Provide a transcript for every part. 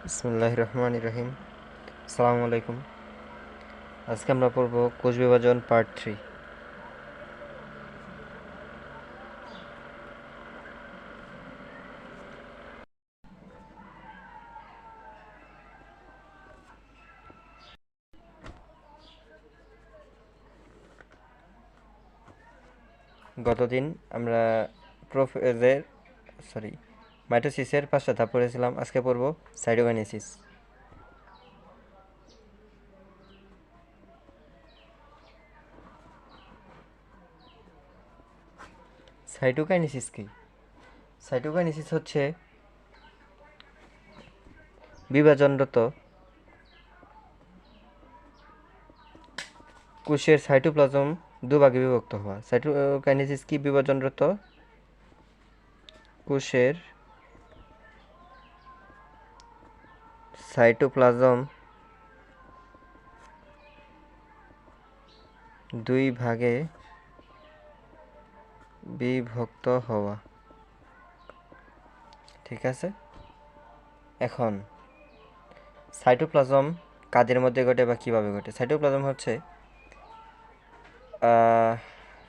বিসমিল্লাহির রহমানির রহিম। আসসালামু আলাইকুম। আজকে আমরা পড়ব কোষ বিভাজন পার্ট 3। গতদিন আমরা প্রোফেজের মাইটোসিসের 5টা ধাপ পড়েছিলাম। আজকে পড়ব সাইটোকাইনেসিস। সাইটোকাইনেসিস কি? সাইটোকাইনেসিস হচ্ছে বিভাজনরত কোষের সাইটোপ্লাজম দুভাগে বিভক্ত হওয়া। সাইটোকাইনেসিস কি? বিভাজনরত কোষের সাইটোপ্লাজম দুই ভাগে বিভক্ত হওয়া। ঠিক আছে। এখন সাইটোপ্লাজম কাদের মধ্যে ঘটে বা কিভাবে ঘটে? সাইটোপ্লাজম হচ্ছে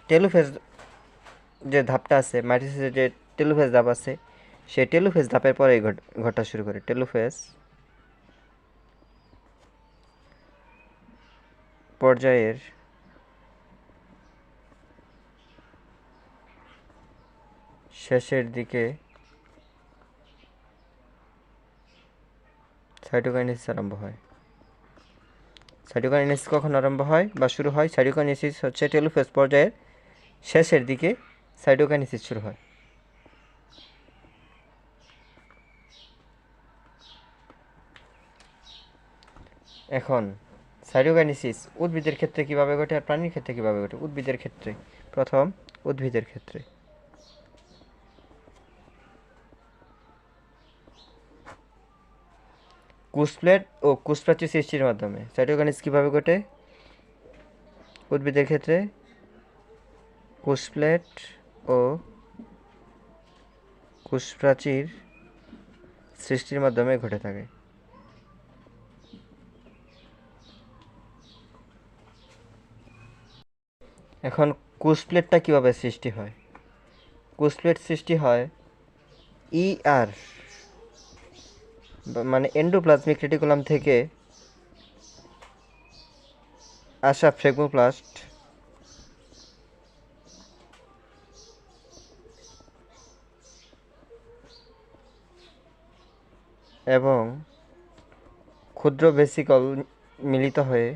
টেলোফেজ যে ধাপটা আছে, মাইটোসিসের যে টেলোফেজ ধাপ আছে, সেই টেলোফেজ ধাপের পরেই ঘটা শুরু করে। টেলোফেজ পর্যায়ের শেষের দিকে সাইটোকাইনেসিস আরম্ভ হয়। সাইটোকাইনেসিস কখন আরম্ভ হয় বা শুরু হয়? সাইটোকাইনেসিস হচ্ছে টেলোফেজ পর্যায়ের শেষের দিকে সাইটোকাইনেসিস শুরু হয়। এখন সাইটোকাইনেসিস উদ্ভিদের ক্ষেত্রে কিভাবে ঘটে আর প্রাণীর ক্ষেত্রে কিভাবে ঘটে? উদ্ভিদের ক্ষেত্রে প্রথম, উদ্ভিদের ক্ষেত্রে কোষপ্লেট ও কোষপ্রাচীর সৃষ্টির মাধ্যমে সাইটোকাইনেসিস কিভাবে ঘটে? উদ্ভিদের ক্ষেত্রে কোষপ্লেট ও কোষপ্রাচীর সৃষ্টির মাধ্যমে ঘটে থাকে। এখন কোষপ্লেটটা কিভাবে সৃষ্টি হয়? কোষপ্লেট সৃষ্টি হয় ইআর মানে এন্ডোপ্লাজমিক রেটিকুলাম থেকে আসা ফ্লেগমোপ্লাস্ট এবং ক্ষুদ্র ভেসিকল মিলিত হয়ে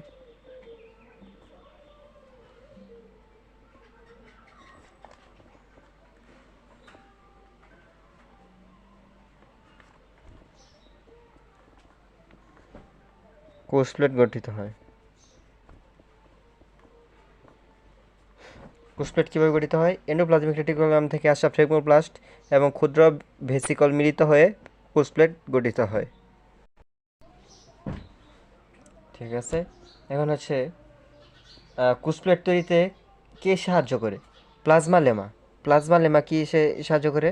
কোষপ্লেট গঠিত হয়। কোষপ্লেট কীভাবে গঠিত হয়? এন্ডোপ্লাজমিক রেটিকুলাম থেকে আসা ফ্লেগমোপ্লাস্ট এবং ক্ষুদ্র ভেসিকল মিলিত হয়ে কোষপ্লেট গঠিত হয়। ঠিক আছে। এখন হচ্ছে কোষপ্লেট তৈরিতে কে সাহায্য করে? Plasma lemma. প্লাজমা লেমা কি সাহায্য করে?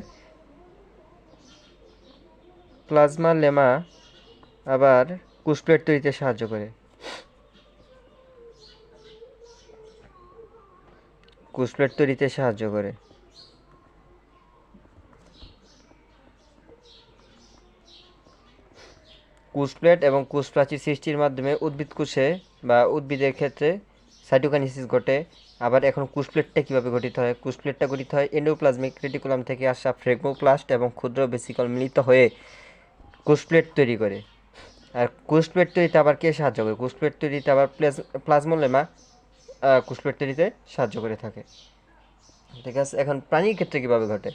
প্লাজমা লেমা আবার কোষপ্লেট তৈরিতে সাহায্য করে। কোষপ্লেট তৈরিতে সাহায্য করে। কোষপ্লেট এবং কোষপ্রাচীর সৃষ্টির মাধ্যমে উদ্ভিদ কোষে বা উদ্ভিদের ক্ষেত্রে সাইটোকাইনেসিস ঘটে। আবার এখন কোষপ্লেটটা কীভাবে গঠিত হয়? কোষপ্লেটটা গঠিত হয় এন্ডোপ্লাজমিক রেটিকুলাম থেকে আসা ফ্লেগমোপ্লাস্ট এবং ক্ষুদ্র ভেসিকল মিলিত হয়ে কোষপ্লেট তৈরি করে। আর কোষপ্লেট তৈরিতে আবার কে সাহায্য করে? কোষপ্লেট তৈরিতে আবার প্লাজমোলেমা কোষপ্লেট তৈরিতে সাহায্য করে থাকে। ঠিক আছে। এখন প্রাণীর ক্ষেত্রে কীভাবে ঘটে?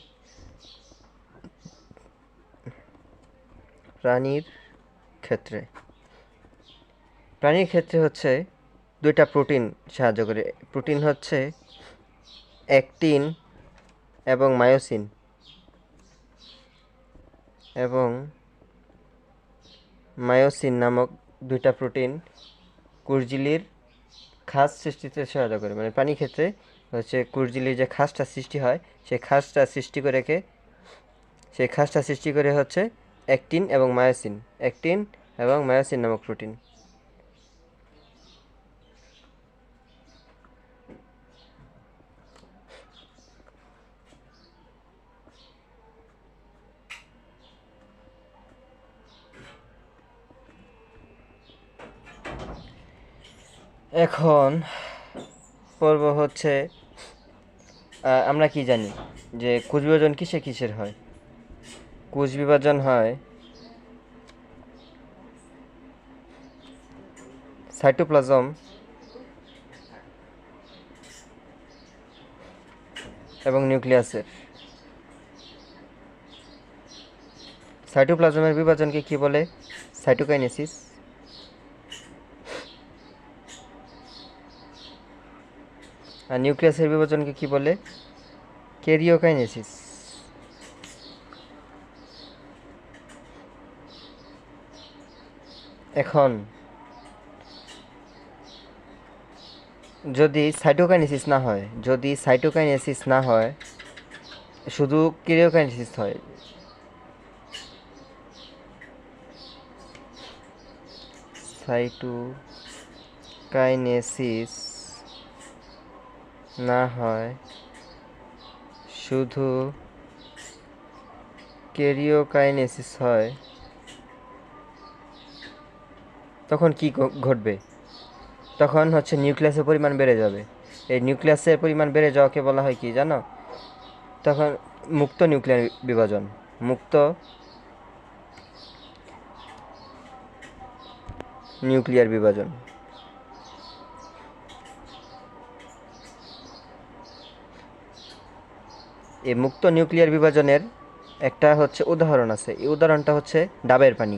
প্রাণীর ক্ষেত্রে হচ্ছে দুইটা প্রোটিন সাহায্য করে। প্রোটিন হচ্ছে অ্যাক্টিন এবং মায়োসিন। নামক দুইটা প্রোটিন কোষঝিল্লির খাস সৃষ্টিতে সহায়তা করে। মানে প্রাণীর ক্ষেত্রে হচ্ছে কোষঝিল্লির যে খাসটা সৃষ্টি হয়, সেই খাসটা সৃষ্টি করে হচ্ছে অ্যাক্টিন এবং মায়োসিন, অ্যাক্টিন এবং মায়োসিন নামক প্রোটিন। এখন পর্ব হচ্ছে আমরা কি জানি যে কোষ বিভাজন কিসের হয়? কোষ বিভাজন হয় সাইটোপ্লাজম এবং নিউক্লিয়াসের। সাইটোপ্লাজমের বিভাজনকে কি বলে? সাইটোকাইনেসিস। আর নিউক্লিয়াসের বিভাজনকে কি বলে? ক্যারিওকাইনেসিস। এখন যদি সাইটোকাইনেসিস না হয়, শুধু ক্যারিওকাইনেসিস হয়, সাইটোকাইনেসিস না হয়, শুধু ক্যারিওকাইনেসিস হয়, তখন কি ঘটবে? তখন হচ্ছে নিউক্লিয়াসের পরিমাণ বেড়ে যাবে। এই নিউক্লিয়াসের পরিমাণ বেড়ে যাওয়াকে বলা হয় কি জানো? তখন মুক্ত নিউক্লিয়ার বিভাজন। মুক্ত নিউক্লিয়ার বিভাজন। এই মুক্ত নিউক্লিয়ার বিভাজনের একটা হচ্ছে উদাহরণ আছে। এই উদাহরণটা হচ্ছে ডাবের পানি।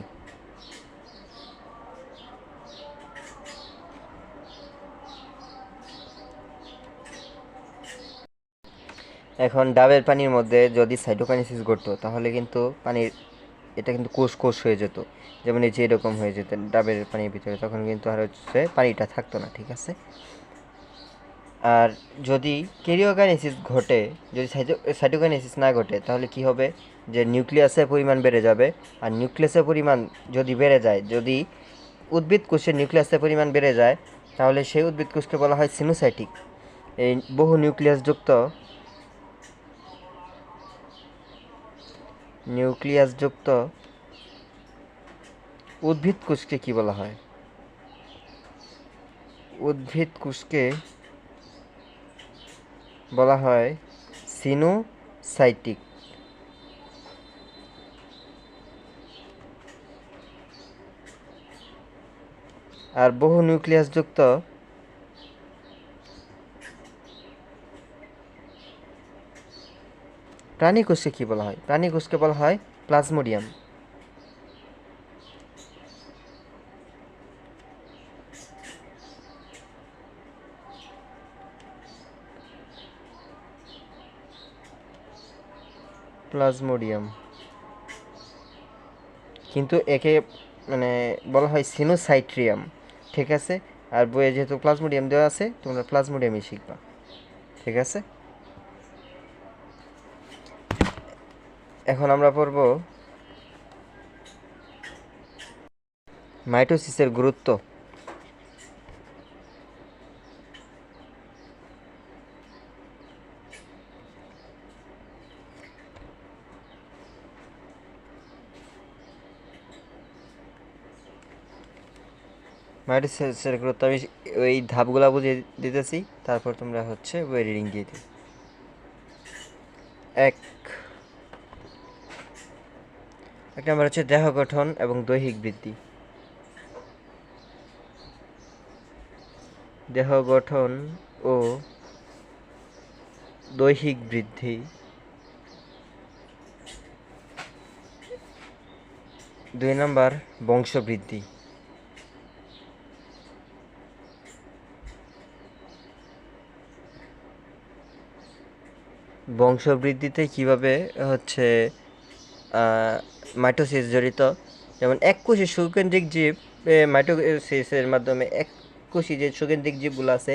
এখন ডাবের পানির মধ্যে যদি সাইটোকাইনেসিস ঘটতো তাহলে কিন্তু এটা কিন্তু কোষ হয়ে যেত, যেমন এই যে এরকম হয়ে যেত ডাবের পানির ভিতরে, তখন কিন্তু আর হচ্ছে পানিটা থাকতো না, ঠিক আছে? আর যদি ক্যারিওকাইনেসিস ঘটে, যদি সাইটোকাইনেসিস না ঘটে, তাহলে কি হবে? যে নিউক্লিয়াসের পরিমাণ বেড়ে যাবে। আর নিউক্লিয়াসের পরিমাণ যদি বেড়ে যায়, যদি উদ্ভিদ কোষের নিউক্লিয়াসের পরিমাণ বেড়ে যায়, তাহলে সেই উদ্ভিদ কোষকে বলা হয় সিনোসাইটিক। এই বহু নিউক্লিয়াসযুক্ত উদ্ভিদ কোষকে কি বলা হয়? উদ্ভিদ কোষকে বলা হয় সিনোসাইটিক। আর বহু নিউক্লিয়াসযুক্ত প্রাণী কোষকে কি বলা হয়? প্রাণী কোষকে বলা হয় প্লাজমোডিয়াম। প্লাজমোডিয়াম, কিন্তু একে মানে বলা হয় সিনোসাইট্রিয়াম, ঠিক আছে? আর বইয়ে যেহেতু প্লাজমোডিয়াম দেওয়া আছে, তোমরা প্লাজমোডিয়ামই শিখবা, ঠিক আছে? এখন আমরা পড়ব মাইটোসিসের গুরুত্ব। মাইটোসিসের গুরুত্ব আমি ওই ধাপগুলা বুঝিয়ে দিতেছি, তারপর তোমরা হচ্ছে বই রিডিং দিয়ে দিও। 1 নম্বর হচ্ছে দেহ গঠন এবং দৈহিক বৃদ্ধি। দেহ গঠন ও দৈহিক বৃদ্ধি। 2 নম্বর বংশবৃদ্ধি। বংশবৃদ্ধিতে কিভাবে হচ্ছে মাইটোসিস জড়িত? যেমন এককোষী সুকেন্দ্রিক জীব, মাইটোসিসের মাধ্যমে এককোষী যে সুকেন্দ্রিক জীবগুলো আছে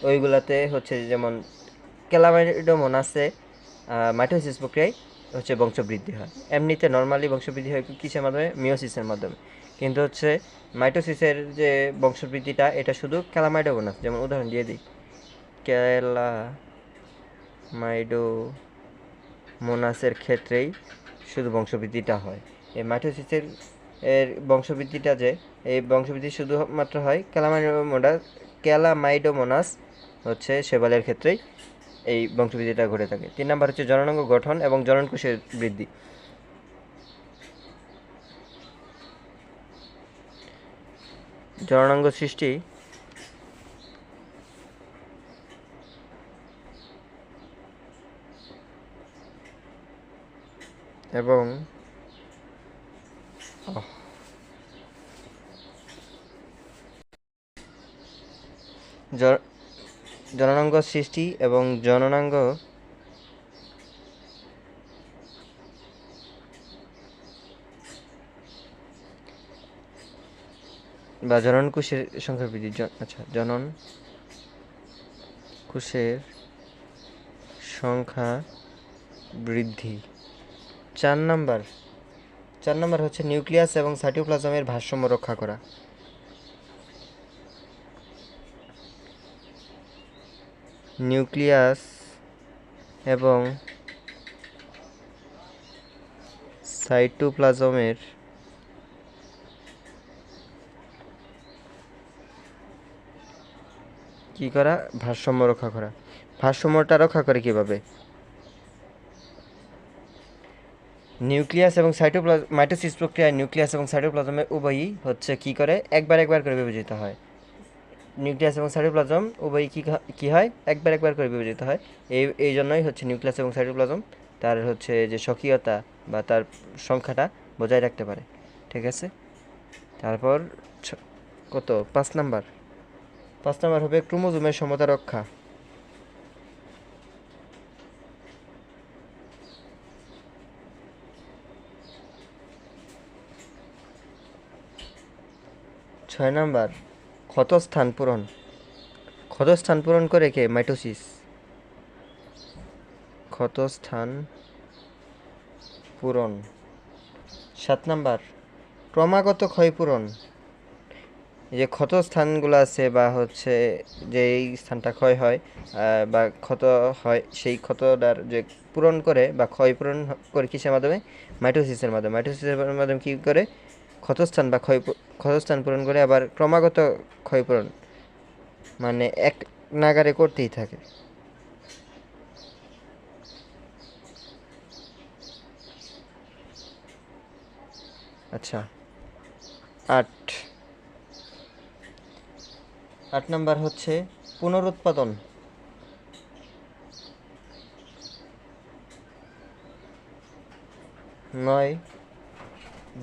ওইগুলাতে হচ্ছে, যেমন ক্যালামাইডোমোনাসে মাইটোসিস প্রক্রিয়ায় হচ্ছে বংশবৃদ্ধি হয়। এমনিতে নর্মালি বংশবৃদ্ধি হয় কিসের মাধ্যমে? মিওসিসের মাধ্যমে। কিন্তু হচ্ছে মাইটোসিসের যে বংশবৃদ্ধিটা এটা শুধু ক্যালামাইডোমোনাস, যেমন উদাহরণ দিয়ে দিই, ক্যালামাইডোমোনাসের ক্ষেত্রেই শুধু বংশবৃদ্ধিটা হয়। এই মাইটোসিসের বংশবৃদ্ধিটা যে এই বংশবৃদ্ধি শুধুমাত্র হয় ক্যালামাইডোমোনাস হচ্ছে শেবালের ক্ষেত্রেই এই বংশবৃদ্ধিটা ঘটে থাকে। 3 নাম্বার হচ্ছে জননাঙ্গ গঠন এবং জননকোষের বৃদ্ধি। জননাঙ্গ সৃষ্টি এবং জননাঙ্গ সৃষ্টি এবং জননাঙ্গ বা জনন কোষের সংখ্যা বৃদ্ধি। জনন কোষের সংখ্যা বৃদ্ধি। 4 নাম্বার হচ্ছে নিউক্লিয়াস এবং সাইটোপ্লাজমের ভারসাম্য রক্ষা করা। নিউক্লিয়াস এবং সাইটোপ্লাজমের কি করা? ভারসাম্য রক্ষা করা। ভারসাম্যটা রক্ষা করে কিভাবে? নিউক্লিয়াস এবং মাইটোসিস প্রক্রিয়ায় নিউক্লিয়াস এবং সাইটোপ্লাজমের উভয়ই হচ্ছে কি করে? একবার করে বিভাজিত হয়। নিউক্লিয়াস এবং সাইটোপ্লাজম উভয়ই কি হয়? একবার করে বিভাজিত হয়। এই জন্যই হচ্ছে নিউক্লিয়াস এবং সাইটোপ্লাজম তার হচ্ছে যে স্বকীয়তা বা তার সংখ্যাটা বজায় রাখতে পারে। ঠিক আছে, তারপর কত? 5 নাম্বার হবে ক্রোমোজোমের সমতা রক্ষা। ছয় নাম্বার ক্ষতস্থান পূরণ করে কে? মাইটোসিস। ক্ষতস্থান পূরণ। 7 নাম্বার ক্রমাগত ক্ষয়পূরণ। যে ক্ষত স্থানগুলো আছে বা হচ্ছে যেই স্থানটা ক্ষয় হয় বা ক্ষত হয়, সেই ক্ষতটার যে পূরণ করে বা ক্ষয়পূরণ করে কিসের মাধ্যমে? মাইটোসিসের মাধ্যমে কি করে? ক্ষতস্থান পূরণ করে। আবার ক্রমাগত ক্ষয়পূরণ মানে এক নাগারে করতেই থাকে। আচ্ছা, 8 নাম্বার হচ্ছে পুনরুৎপাদন। 9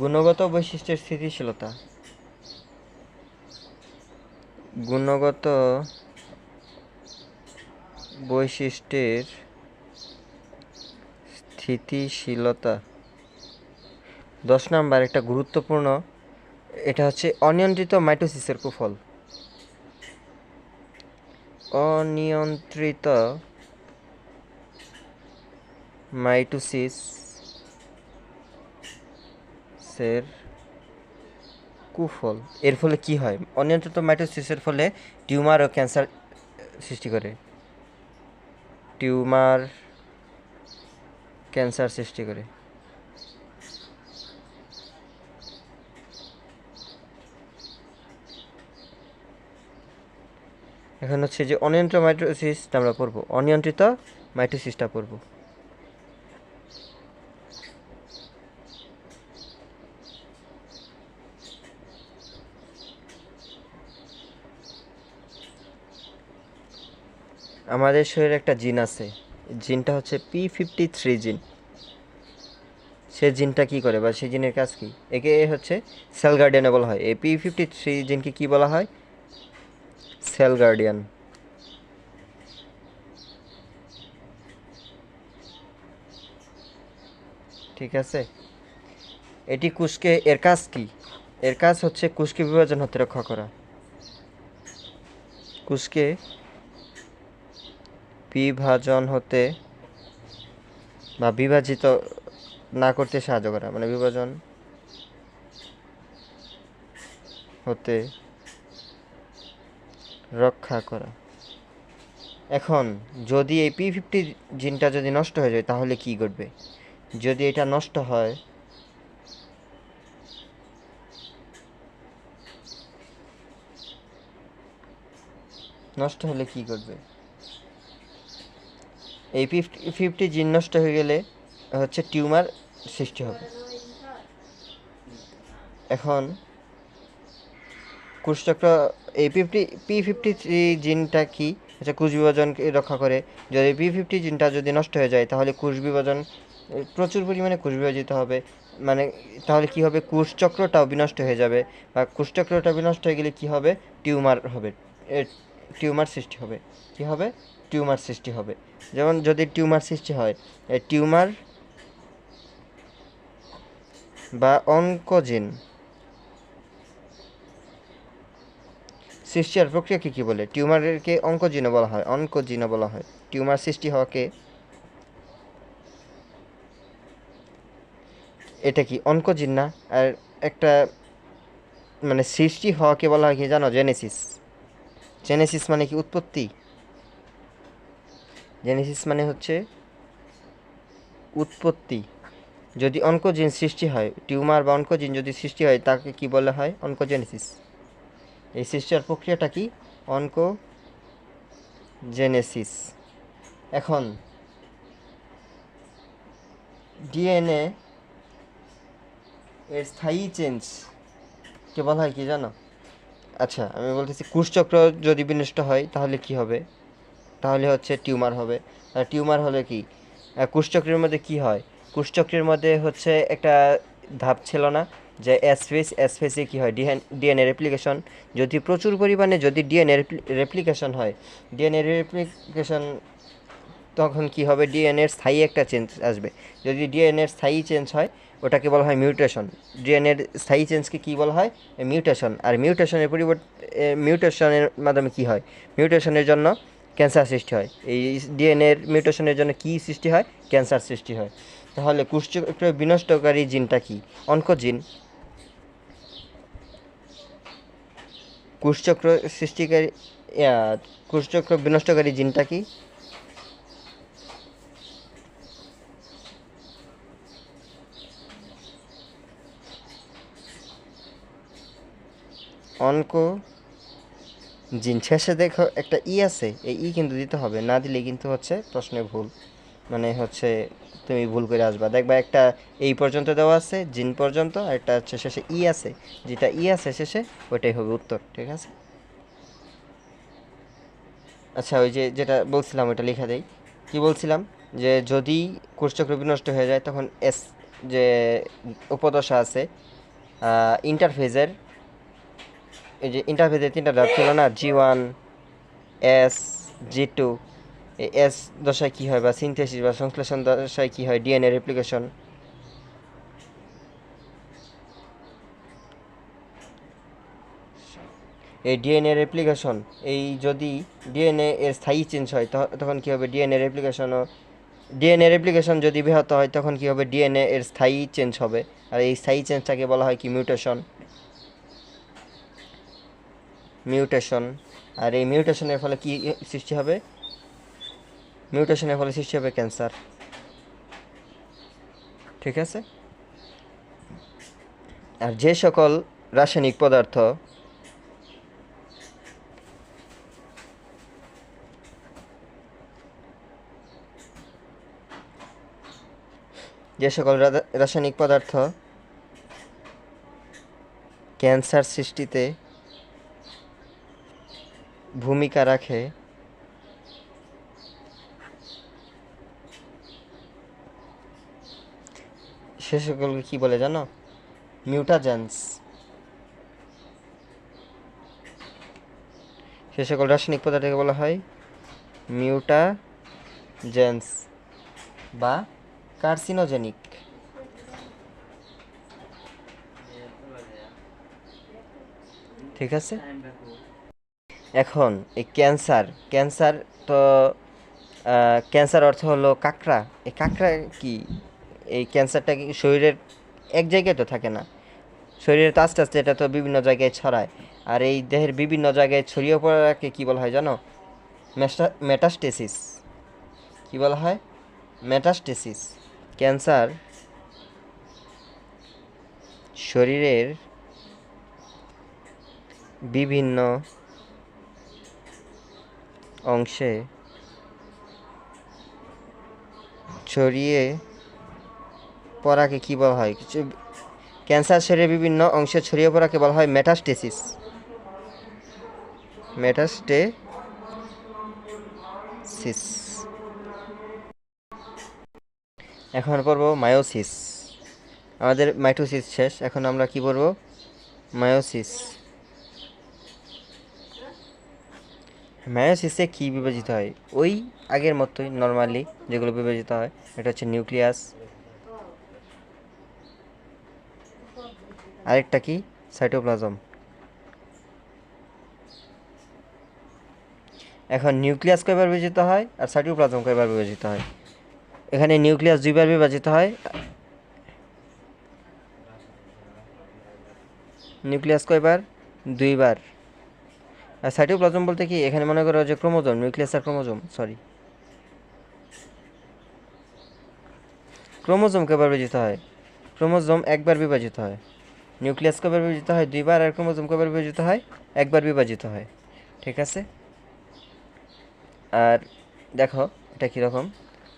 গুণগত বৈশিষ্ট্যের স্থিতিশীলতা। গুণগত বৈশিষ্ট্যের স্থিতিশীলতা। 10 নাম্বার একটা গুরুত্বপূর্ণ, এটা হচ্ছে অনিয়ন্ত্রিত মাইটোসিসের কুফল। অনিয়ন্ত্রিত মাইটোসিসের কুফল। এর ফলে কি হয়? অনিয়ন্ত্রিত মাইটোসিসের ফলে টিউমার ও ক্যান্সার সৃষ্টি করে। ক্যান্সার সৃষ্টি করে। এখন হচ্ছে যে অনিয়ন্ত্রিত মাইটোসিসটা আমরা পড়বো, অনিয়ন্ত্রিত মাইটোসিসটা পড়বো। আমাদের শরীরে একটা জিন আছে, জিনটা হচ্ছে P53 জিন। সে জিনটা কি করে বা সেই জিনের কাজ কি? একে হচ্ছে সেল গার্ডিয়ান বলা হয়। এই P53 জিনকে কি বলা হয়? Cell guardian. ঠিক আছে, এটি কোষকে, এর কাজ কি? এর কাজ হচ্ছে কোষকে বিভাজন হতে রক্ষা করা। কোষকে বিভাজন হতে বা বিভাজিত না করতে সাহায্য করা, মানে বিভাজন হতে রক্ষা করা। এখন যদি এই P50 জিনটা যদি নষ্ট হয়ে যায় তাহলে কি ঘটবে? যদি এটা নষ্ট হয়, নষ্ট হলে কি ঘটবে? এই P50 জিন নষ্ট হয়ে গেলে হচ্ছে টিউমার সৃষ্টি হবে। এখন কোষচক্র এই P53 জিনটা কি হচ্ছে কোষ বিভাজনকে রক্ষা করে। যদি P50 জিনটা যদি নষ্ট হয়ে যায় তাহলে কোষ বিভাজন প্রচুর পরিমাণে কোষ বিভাজিত হবে, মানে তাহলে কি হবে, কোষচক্রটাও বিনষ্ট হয়ে যাবে, বা কোষচক্রটা বিনষ্ট হয়ে গেলে কি হবে, টিউমার হবে, টিউমার সৃষ্টি হবে। কি হবে? টিউমার সৃষ্টি হবে। যেমন যদি টিউমার সৃষ্টি হয়, টিউমার বা অনকোজিন সৃষ্টির প্রক্রিয়াকে কি বলে? টিউমারকে অনকোজিনও বলা হয়, অনকোজিনও বলা হয়। টিউমার সৃষ্টি হওয়াকে, এটা কি অনকোজিন না? আর একটা মানে সৃষ্টি হওয়াকে বলা হয় কি জানো? জেনেসিস। জেনেসিস মানে কি? উৎপত্তি। জেনেসিস মানে হচ্ছে উৎপত্তি। যদি অনকোজিন সৃষ্টি হয়, টিউমার বা অনকোজিন যদি সৃষ্টি হয় তাকে কি বলা হয়? অনকোজেনেসিস। এই সৃষ্টির প্রক্রিয়াটা কি? অনকোজেনেসিস। এখন ডিএনএ এর স্থায়ী চেঞ্জ কে বলা হয় কি জানো? আচ্ছা, আমি বলতেছি কোষচক্র যদি বিনষ্ট হয় তাহলে কি হবে? তাহলে হচ্ছে টিউমার হবে। আর টিউমার হলে কি, কোষচক্রের মধ্যে কি হয়? কোষচক্রের মধ্যে হচ্ছে একটা ধাপ ছিল না, যে এস ফেসে কী হয়, ডিএনএ রেপ্লিকেশন। যদি প্রচুর পরিমাণে যদি ডিএনএ রেপ্লিকেশন হয়, ডিএনএ রেপ্লিকেশন তখন কি হবে, ডিএনএর স্থায়ী একটা চেঞ্জ আসবে। যদি ডিএনএর স্থায়ী চেঞ্জ হয় ওটাকে বলা হয় মিউটেশন। ডিএনএর স্থায়ী চেঞ্জকে কী বলা হয়? মিউটেশন। আর মিউটেশনের পরিবর্তে মিউটেশনের মাধ্যমে কি হয়? মিউটেশনের জন্য ক্যান্সার সৃষ্টি হয়। এই ডিএনএর মিউটেশনের জন্য কি সৃষ্টি হয়? ক্যান্সার সৃষ্টি হয়। তাহলে কোষচক্র বিনষ্টকারী জিনটা কি? অনকোজিন। কোষচক্র সৃষ্টিকারী কোষচক্র বিনষ্টকারী জিনটা কি? অনকোজিন। শেষে দেখো একটা ই আছে, এই ই কিন্তু দিতে হবে, না দিলে কিন্তু হচ্ছে প্রশ্নে ভুল, মানে হচ্ছে তুমি ভুল করে আসবা। দেখবা একটা এই পর্যন্ত দেওয়া আছে, জিন পর্যন্ত, আর একটা হচ্ছে শেষে ই আছে, যেটা ই আছে শেষে ওইটাই হবে উত্তর। ঠিক আছে? আচ্ছা, ওই যে যেটা বলছিলাম ওইটা লেখা দেই। কি বলছিলাম, যে যদি কোষচক্র বিনষ্ট হয়ে যায় তখন যে উপদশা আছে ইন্টারফেজের, এই যে ইন্টারফেজের তিনটা ধাপ ছিল না, G1, S, G2, এই এস দশায় কী হয়, বা সিনথেসিস বা সংশ্লেষণ দশায় কী হয়? DNA replication. এই ডিএনএ রেপ্লিকেশন, এই যদি ডিএনএ এর স্থায়ী চেঞ্জ হয় তখন কী হবে? ডিএনএ রেপ্লিকেশন যদি ব্যাহত হয় তখন কী হবে? ডিএনএ এর স্থায়ী চেঞ্জ হবে। আর এই স্থায়ী চেঞ্জটাকে বলা হয় কি? মিউটেশন। মিউটেশন। আর এই মিউটেশনের ফলে কি সৃষ্টি হবে? মিউটেশনের ফলে সৃষ্টি হবে ক্যান্সার। ঠিক আছে? আর যে সকল রাসায়নিক পদার্থ রাসায়নিক পদার্থ ক্যান্সার সৃষ্টিতে ভূমিকা রাখে সে সকলকে কি বলে জানো? মিউটাজেন্স। সে সকল রাসায়নিক পদার্থকে বলা হয় মিউটাজেন্স বা কার্সিনোজেনিক। ঠিক আছে? এখন এই ক্যান্সার তো ক্যান্সার অর্থ হলো কাঁকড়া। এই কাঁকড়া কি? এই ক্যান্সারটা কি শরীরের এক জায়গায় তো থাকে না, শরীরে তো আস্তে আস্তে এটা তো বিভিন্ন জায়গায় ছড়ায়। আর এই দেহের বিভিন্ন জায়গায় ছড়িয়ে পড়াকে কী বলা হয় জানো? মেটাস্টেসিস। কী বলা হয়? মেটাস্টেসিস। ক্যান্সার শরীরের বিভিন্ন অংশে ছড়িয়ে পড়াকে কী বলা হয়? ক্যান্সার শরীরের বিভিন্ন অংশে ছড়িয়ে পড়াকে বলা হয় মেটাস্টেসিস। মেটাস্টেসিস। এখন পড়ব মায়োসিস। আমাদের মাইটোসিস শেষ, এখন আমরা কি পড়ব? মায়োসিস। মায়োসিসে কি বিভাজিত হয়? ওই আগের মতোই নর্মালি যেগুলো বিভাজিত হয়। এটা হচ্ছে নিউক্লিয়াস, আরেকটা কি? সাইটোপ্লাজম। এখন নিউক্লিয়াস কয়বার বিভাজিত হয় আর সাইটোপ্লাজম কয়বার বিভাজিত হয়? এখানে নিউক্লিয়াস 2বার বিভাজিত হয়। নিউক্লিয়াস কয়বার? 2বার। আর সাইটোপ্লাজম বলতে কি, এখানে মনে করো যে ক্রোমোজোম, নিউক্লিয়াস আর ক্রোমোজোম, সরি, ক্রোমোজোম কয়বার বিভাজিত হয়? ক্রোমোজোম একবার বিভাজিত হয়। নিউক্লিয়াস কয়বার বিভাজিত হয়? 2বার। আর ক্রোমোজোম কয়বার বিভাজিত হয়? একবার বিভাজিত হয়। ঠিক আছে। আর দেখো এটা কীরকম,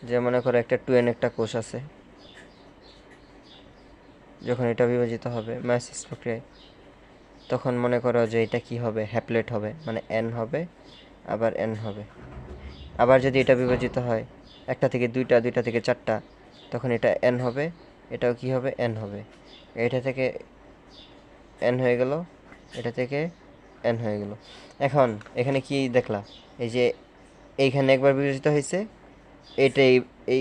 যে মনে করো একটা 2n একটা কোষ আছে, যখন এটা বিভাজিত হবে মায়োসিস প্রক্রিয়ায়, তখন মনে করো যে এটা কি হবে? হ্যাপ্লয়েড হবে, মানে n হবে, আবার n হবে। আবার যদি এটা বিভাজিত হয় একটা থেকে 2টা, 2টা থেকে 4টা, তখন এটা n হবে, এটাও কি হবে? n হবে। এটা থেকে n হয়ে গেল, এটা থেকে n হয়ে গেল। এখন এখানে কি দেখলা? এই যে এইখানে একবার বিভাজিত হয়েছে, এটাই এই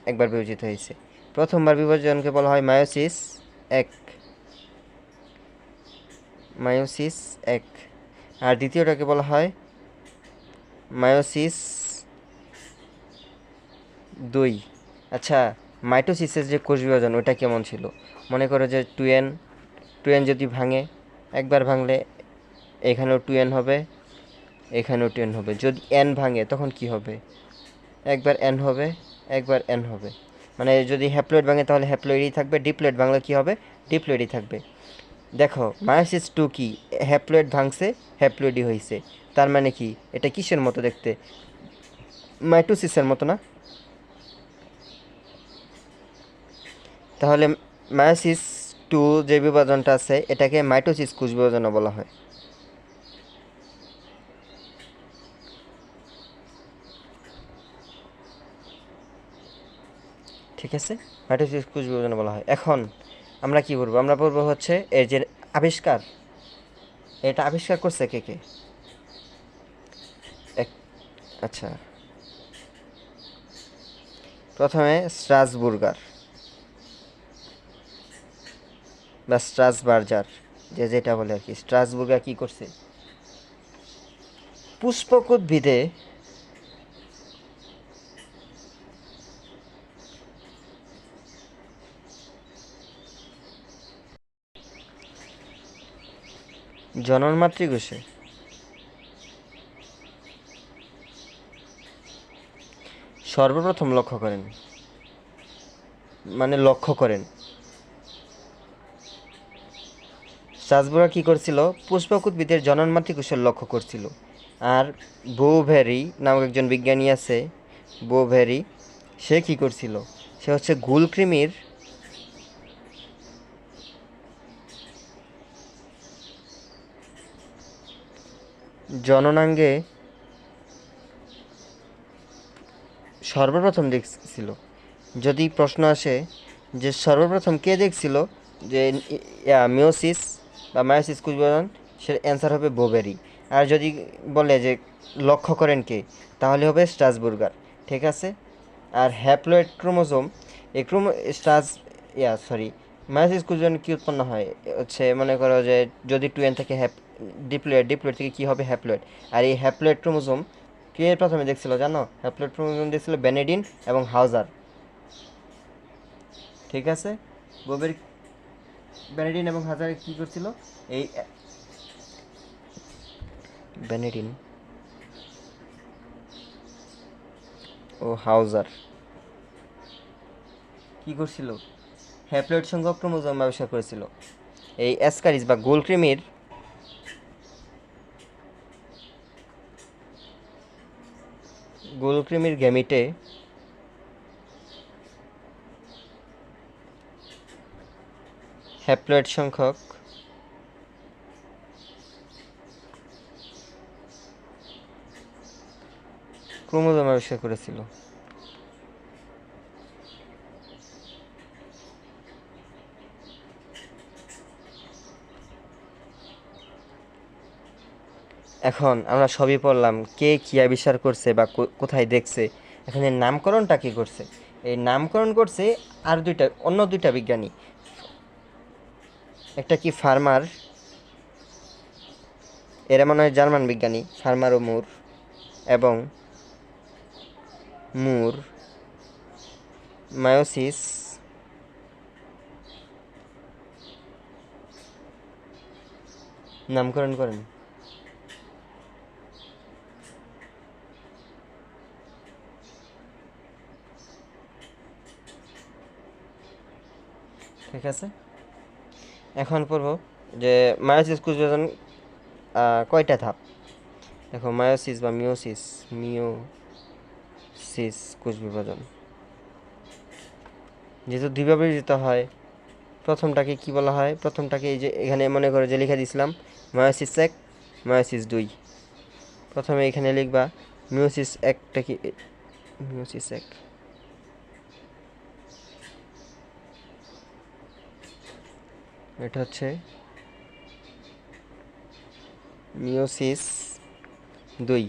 একবার বিভাজিত হয়েছে। প্রথমবার বিভাজনকে বলা হয় মায়োসিস 1, মায়োসিস 1। আর দ্বিতীয়টাকে বলা হয় মায়োসিস 2। আচ্ছা, মাইটোসিসের যে কোষ বিভাজন ওটা কেমন ছিল? মনে করো যে 2n যদি ভাঙে, একবার ভাঙলে এখানেও 2n হবে, এখানেও 2n হবে। যদি n ভাঙে তখন কি হবে? একবার n হবে, একবার n হবে। মানে যদি হ্যাপ্লয়েড ভাঙে তাহলে হ্যাপ্লয়েডই থাকবে, ডিপ্লয়েড ভাঙলে কি হবে? ডিপ্লয়েডই থাকবে। দেখো মায়োসিস 2 কি? হ্যাপ্লয়েড ভাঙছে, হ্যাপ্লয়েডই হয়েছে। তার মানে কি? এটা কিসের মতো দেখতে? মাইটোসিসের মতো না? তাহলে মায়োসিস 2 যে বিভাজনটা আছে এটাকে মাইটোসিস কোষ বিভাজনও বলা হয়। ঠিক আছে, মাইটোসিস কোষ বিভাজন বলা হয়। এখন আমরা কি বলবো? আমরা বলবো হচ্ছে এর যে আবিষ্কার, এটা আবিষ্কার করছে কে কে? আচ্ছা, প্রথমে স্ট্রাসবুর্গার বা স্ট্রাসবার্জার, যে যেটা বলে আর কি। স্ট্রাসবুর্গার কি করছে? পুষ্পক উদ্ভিদে জনন মাতৃকোষে সর্বপ্রথম লক্ষ্য করেন, মানে লক্ষ্য করেন। স্ট্রাসবুর্গার কি করছিল? পুষ্পক উদ্ভিদের জনন মাতৃকোষের লক্ষ্য করছিল। আর বোভেরি নামক একজন বিজ্ঞানী আছে, বোভেরি, সে কি করছিল? সে হচ্ছে গুলকৃমির জননাঙ্গে সর্বপ্রথম দেখছিল। যদি প্রশ্ন আসে যে সর্বপ্রথম কে দেখছিল যে মিওসিস বা মায়োসিস কোষ বিভাজন, সে অ্যান্সার হবে বোভেরি। আর যদি বলে যে লক্ষ্য করেন কে, তাহলে হবে স্ট্রাসবুর্গার। ঠিক আছে। আর হ্যাপ্লয়েড ক্রোমোজোম, এই মায়োসিস কোষ বিভাজন কী উৎপন্ন হয়? হচ্ছে মনে করো যে যদি 2n থেকে ডিপ্লয়েড, ডিপ্লয়েড থেকে কী হবে? হ্যাপ্লয়েড। আর এই হ্যাপ্লয়েড ক্রোমোজোম কে প্রথমে দেখছিল জানো? হ্যাপ্লয়েড ক্রোমোজোম দেখছিল বেনেডিন এবং হাউজার। ঠিক আছে। ববের বেনেডিন এবং হাজার কি করছিল, এই বেনেডিন ও হাউজার কি করছিল, হ্যাপ্লয়েড সংখ্যক ক্রোমোজোম আবিষ্কার করেছিল। এই অ্যাসকারিস বা গোলকৃমির গ্যামিটে হ্যাপ্লয়েড সংখ্যক ক্রোমোজোম আবিষ্কার করেছিল। এখন আমরা সবই পড়লাম কে কী আবিষ্কার করছে বা কোথায় দেখছে। এখন এর নামকরণটা কি করছে, এই নামকরণ করছে আর অন্য দুইটা বিজ্ঞানী। একটা কি ফার্মার, এরা মনে হয় জার্মান বিজ্ঞানী, ফার্মার ও মুর, এবং মায়োসিস নামকরণ করেন। ঠিক আছে, এখন পড়ব যে মায়োসিস কোষ বিভাজন কয়টা ধাপ। দেখো মায়োসিস বা মিওসিস কোষ বিভাজন যেহেতু দুইভাবে বিভাজিত হয়, প্রথমটাকে কি বলা হয়, প্রথমটাকে এই যে এখানে মনে করে যে লিখে দিছিলাম মায়োসিস 1 মায়োসিস 2। প্রথমে এখানে লিখবা মিওসিস 1টা কি, মিওসিস 1 এটা হচ্ছে মিওসিস 2।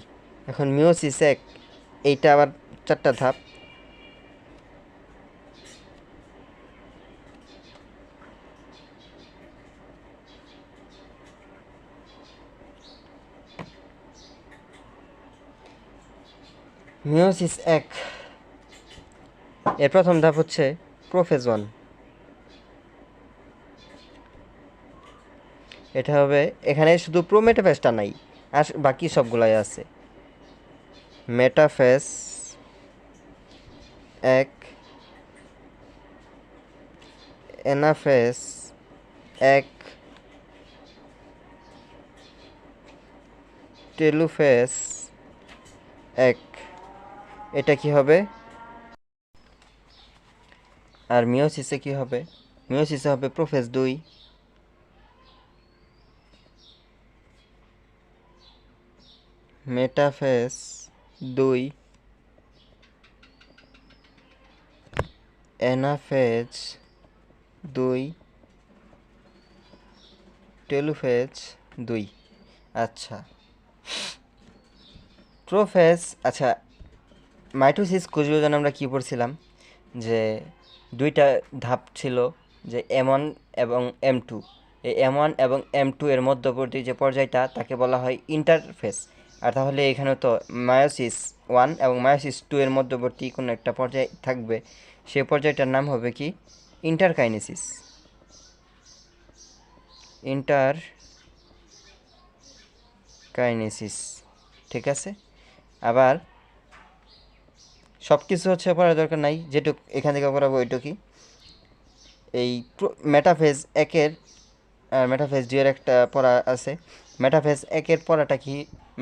এখন মিওসিস 1 এইটা আবার 4টা ধাপ। মিওসিস 1 এর প্রথম ধাপ হচ্ছে প্রোফেজ 1। এটা হবে, এখানে শুধু প্রোমেটাফেজটা নাই, আর বাকি সবগুলাই আছে। Metaphase 1, anaphase 1, telophase 1। এটা কি হবে, আর মিওসিসে কি হবে, মিওসিসে হবে প্রোফেজ 2, মেটাফেজ 2, এনাফেজ 2, টেলোফেজ 2। আচ্ছা প্রোফেজ, আচ্ছা মাইটোসিস কোষ বিভাজন আমরা কি পড়ছিলাম, যে দুইটা ধাপ ছিল, যে M1 এবং M2। এই M1 এবং M2 এর মধ্যবর্তী যে পর্যায়টা তাকে বলা হয় ইন্টারফেস। আর তাহলে এখানে তো মায়োসিস 1 এবং মায়োসিস 2 এর মধ্যবর্তী কোনো একটা পর্যায় থাকবে, সেই পর্যায়টার নাম হবে কি ইন্টারকাইনেসিস। ঠিক আছে। আবার সব কিছু হচ্ছে পড়ার দরকার নাই, যেটুক এখান থেকে পড়াবো ওইটুকুই। এই মেটাফেজ 1-এর আর মেটাফেজ 2-এর একটা পড়া আছে। মেটাফেজ 1-এর পড়াটা কি,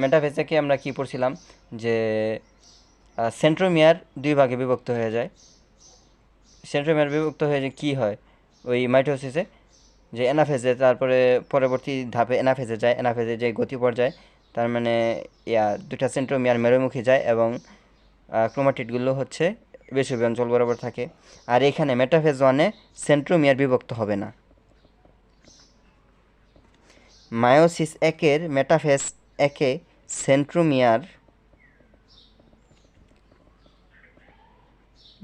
মেটাফেজ 1-এ আমরা কি পড়ছিলাম, যে সেন্ট্রোমিয়ার 2 ভাগে বিভক্ত হয়ে যায়। সেন্ট্রোমিয়ার বিভক্ত হয়ে যে কী হয় ওই মাইটোসিসে, যে এনাফেজে, তারপরে পরবর্তী ধাপে এনাফেজে যায়, এনাফেজে যে গতি পর্যায়, তার মানে দুটা সেন্ট্রোমিয়ার মেরুমুখী যায় এবং ক্রোমাটিডগুলো হচ্ছে বেসুবি অঞ্চল বরাবর থাকে। আর এখানে মেটাফেজ 1-এ সেন্ট্রোমিয়ার বিভক্ত হবে না। মায়োসিস 1-এর মেটাফেজ 1-এ সেন্ট্রোমিয়ার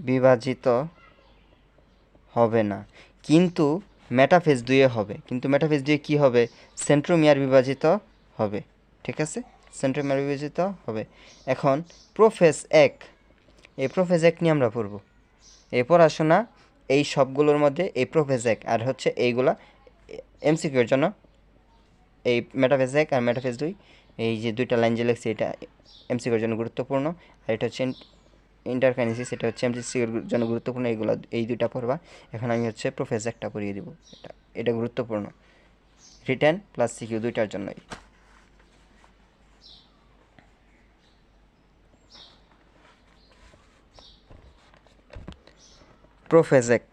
বিভাজিত হবে না, কিন্তু মেটাফেজ 2-এ হবে। কিন্তু মেটাফেজ 2-এ কী হবে, সেন্ট্রোমিয়ার বিভাজিত হবে। ঠিক আছে, সেন্ট্রোমিয়ার বিভাজিত হবে। এখন প্রোফেজ 1, এই প্রোফেজ 1 নিয়ে আমরা পড়ব। এই পড়াশোনা এই সবগুলোর মধ্যে এই প্রোফেজ 1 আর হচ্ছে এইগুলা এমসিকিউর জন্য, এই মেটাফেজ 1 আর মেটাফেজ 2, এই যে দুইটা লাইন যে লিখছি এটা এমসিকিউর জন্য গুরুত্বপূর্ণ, আর এটা হচ্ছে ইন্টারকাইনেসিস, এটা হচ্ছে এমসিকিউর জন্য গুরুত্বপূর্ণ। এইগুলো এই দুইটা পড়বা। এখন আমি হচ্ছে প্রোফেজ 1টা পড়িয়ে দিব। এটা গুরুত্বপূর্ণ, রিটেন প্লাস সিকিউ দুইটার জন্যই। প্রোফেজ 1,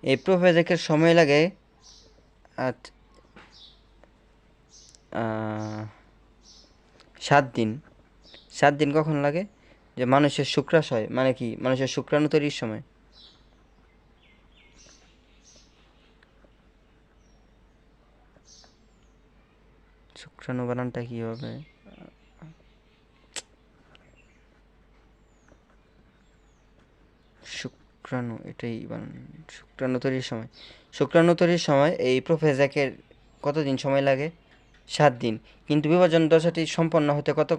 এই প্রোফেজ 1-এর সময় লাগে 7 দিন। 7 দিন কখন লাগে? যে মানুষের শুক্রাশয়, মানে কি মানুষের শুক্রাণু তৈরির সময়। শুক্রাণু বানানটা কি হবে? শুক্রাণু, এটাই বানান। শুক্রাণু তৈরির সময়, শুক্রাণু তৈরির সময় এই প্রোফেজ 1-এর কতদিন সময় লাগে? 7 দিন। কিন্তু বিভাজন দশাটি সম্পন্ন হতে কত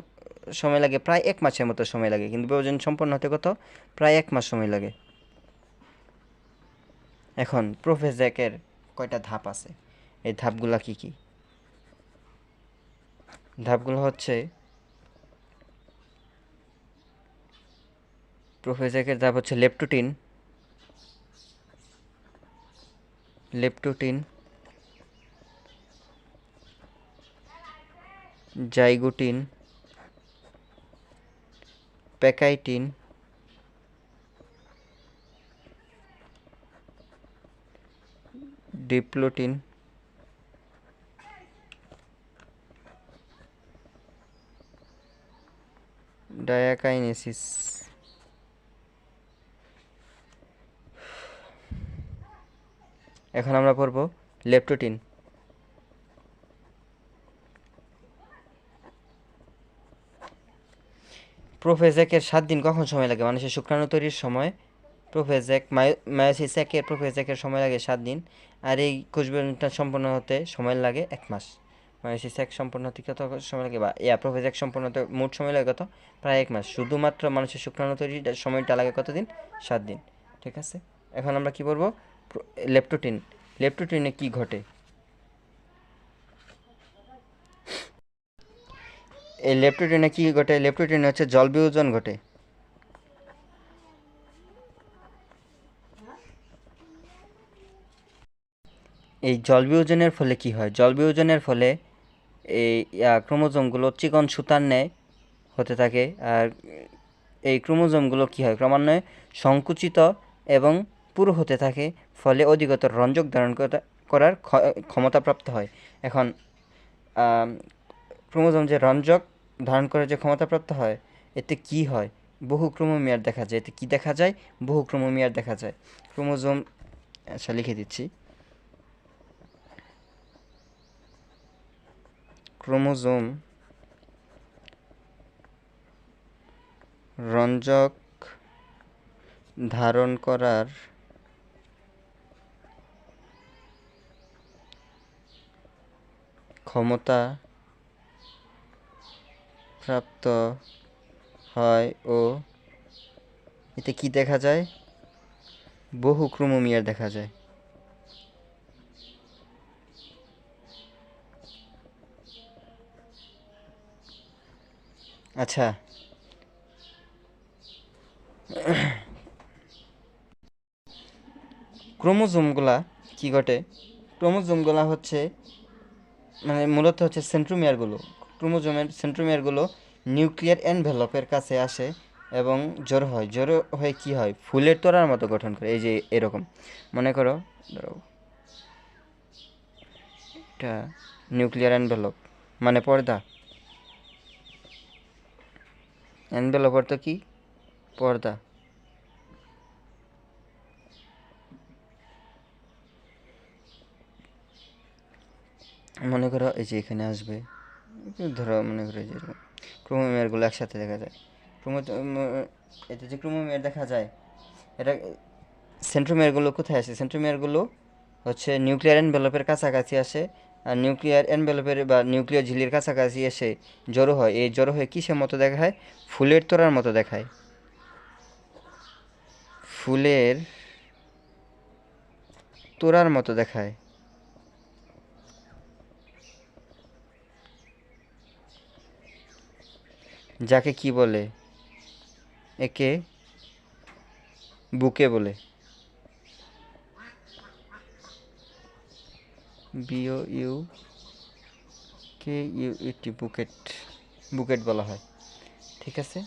সময় লাগে? প্রায় 1 মাসের মতো সময় লাগে। কিন্তু বিভাজন সম্পন্ন হতে কত? প্রায় 1 মাস সময় লাগে। এখন প্রোফেজ 1-এর কয়টা ধাপ আছে? এই ধাপগুলা কি কি? ধাপগুলো হচ্ছে, প্রোফেজ 1-এর ধাপ হচ্ছে লেপটুটিন, জাইগুটিন, প্যাকাইটিন, ডিপ্লোটিন, ডায়াকাইনেসিস। এখন আমরা পড়ব লেপটুটিন। প্রোফেজ 1-এর 7 দিন কখন সময় লাগে? মানুষের শুক্রাণু তৈরির সময়। প্রোফেজ 1 মায়োসিস 1-এর প্রোফেজ 1-এর সময় লাগে 7 দিন, আর এই কোষবিভাজনটা সম্পন্ন হতে সময় লাগে 1 মাস। মায়োসিস 1 সম্পন্ন হতে কত সময় লাগে, বা প্রোফেজ 1 সম্পন্ন হতে মোট সময় লাগে কত? প্রায় 1 মাস। শুধুমাত্র মানুষের শুক্রাণু তৈরির সময়টা লাগে কতদিন? 7 দিন। ঠিক আছে, এখন আমরা কি বলবো? লেপটুটিন। লেপটুটিনে কি ঘটে? এই লেপটুটিনে কি ঘটে? লেপটুটিনে হচ্ছে জল বিয়োজন ঘটে। এই জল বিয়োজনের ফলে কি হয়? জল বিয়োজনের ফলে এই ক্রোমোজোমগুলো চিকন সুতার ন্যায় হতে থাকে, আর এই ক্রোমোজোমগুলো কি হয়? ক্রমান্বয়ে সংকুচিত এবং পুরু হতে থাকে, ফলে অধিকতর রঞ্জক ধারণ করার ক্ষমতাপ্রাপ্ত হয়। এখন ক্রোমোজোম যে রঞ্জক ধারণ করার যে ক্ষমতাপ্রাপ্ত হয়, এতে কি হয়? বহু ক্রোমোমিয়ার দেখা যায়। এতে কি দেখা যায়? বহু ক্রোমোমিয়ার দেখা যায়। ক্রোমোজোম, আচ্ছা লিখে দিচ্ছি, ক্রোমোজোম রঞ্জক ধারণ করার ক্ষমতা প্রাপ্ত হয় ও এতে কি দেখা যায়? বহু ক্রোমোমিয়ার দেখা যায়। আচ্ছা, ক্রোমোজোমগুলা কি ঘটে? ক্রোমোজোমগুলা হচ্ছে, মানে মূলত হচ্ছে সেন্ট্রোমিয়ারগুলো। ক্রোমোজোমের সেন্ট্রোমিয়ারগুলো নিউক্লিয়ার এনভেলপের কাছে আসে এবং জড়ো হয়। জড়ো হয়ে কি হয়? ফুলের তোড়ার মতো গঠন করে। এই যে এরকম মনে করো, ধরো এটা নিউক্লিয়ার এনভেলপ, মানে পর্দা। এনভেলপ অর্থ কি? পর্দা। মনে করো এই যে এখানে আসবে, ধরো মনে করো যে ক্রোমোমিয়ারগুলো একসাথে দেখা যায়। এতে যে ক্রোমোমিয়ার দেখা যায়, এটা সেন্ট্রোমিয়ারগুলো কোথায় আসে? সেন্ট্রোমিয়ারগুলো হচ্ছে নিউক্লিয়ার এনভেলপের কাছাকাছি আসে আর নিউক্লিয়ার এনভেলপের বা নিউক্লিয়ার ঝিল্লির কাছাকাছি এসে জড়ো হয়। এই জড়ো হয়ে কিসের মতো দেখায়? ফুলের তোড়ার মতো দেখায়। ফুলের তোড়ার মতো দেখায়। যাকে কি বলে? একে বুকে বলে। B O U K U E T, bouquet. Bouquet বলা হয়। ঠিক আছে।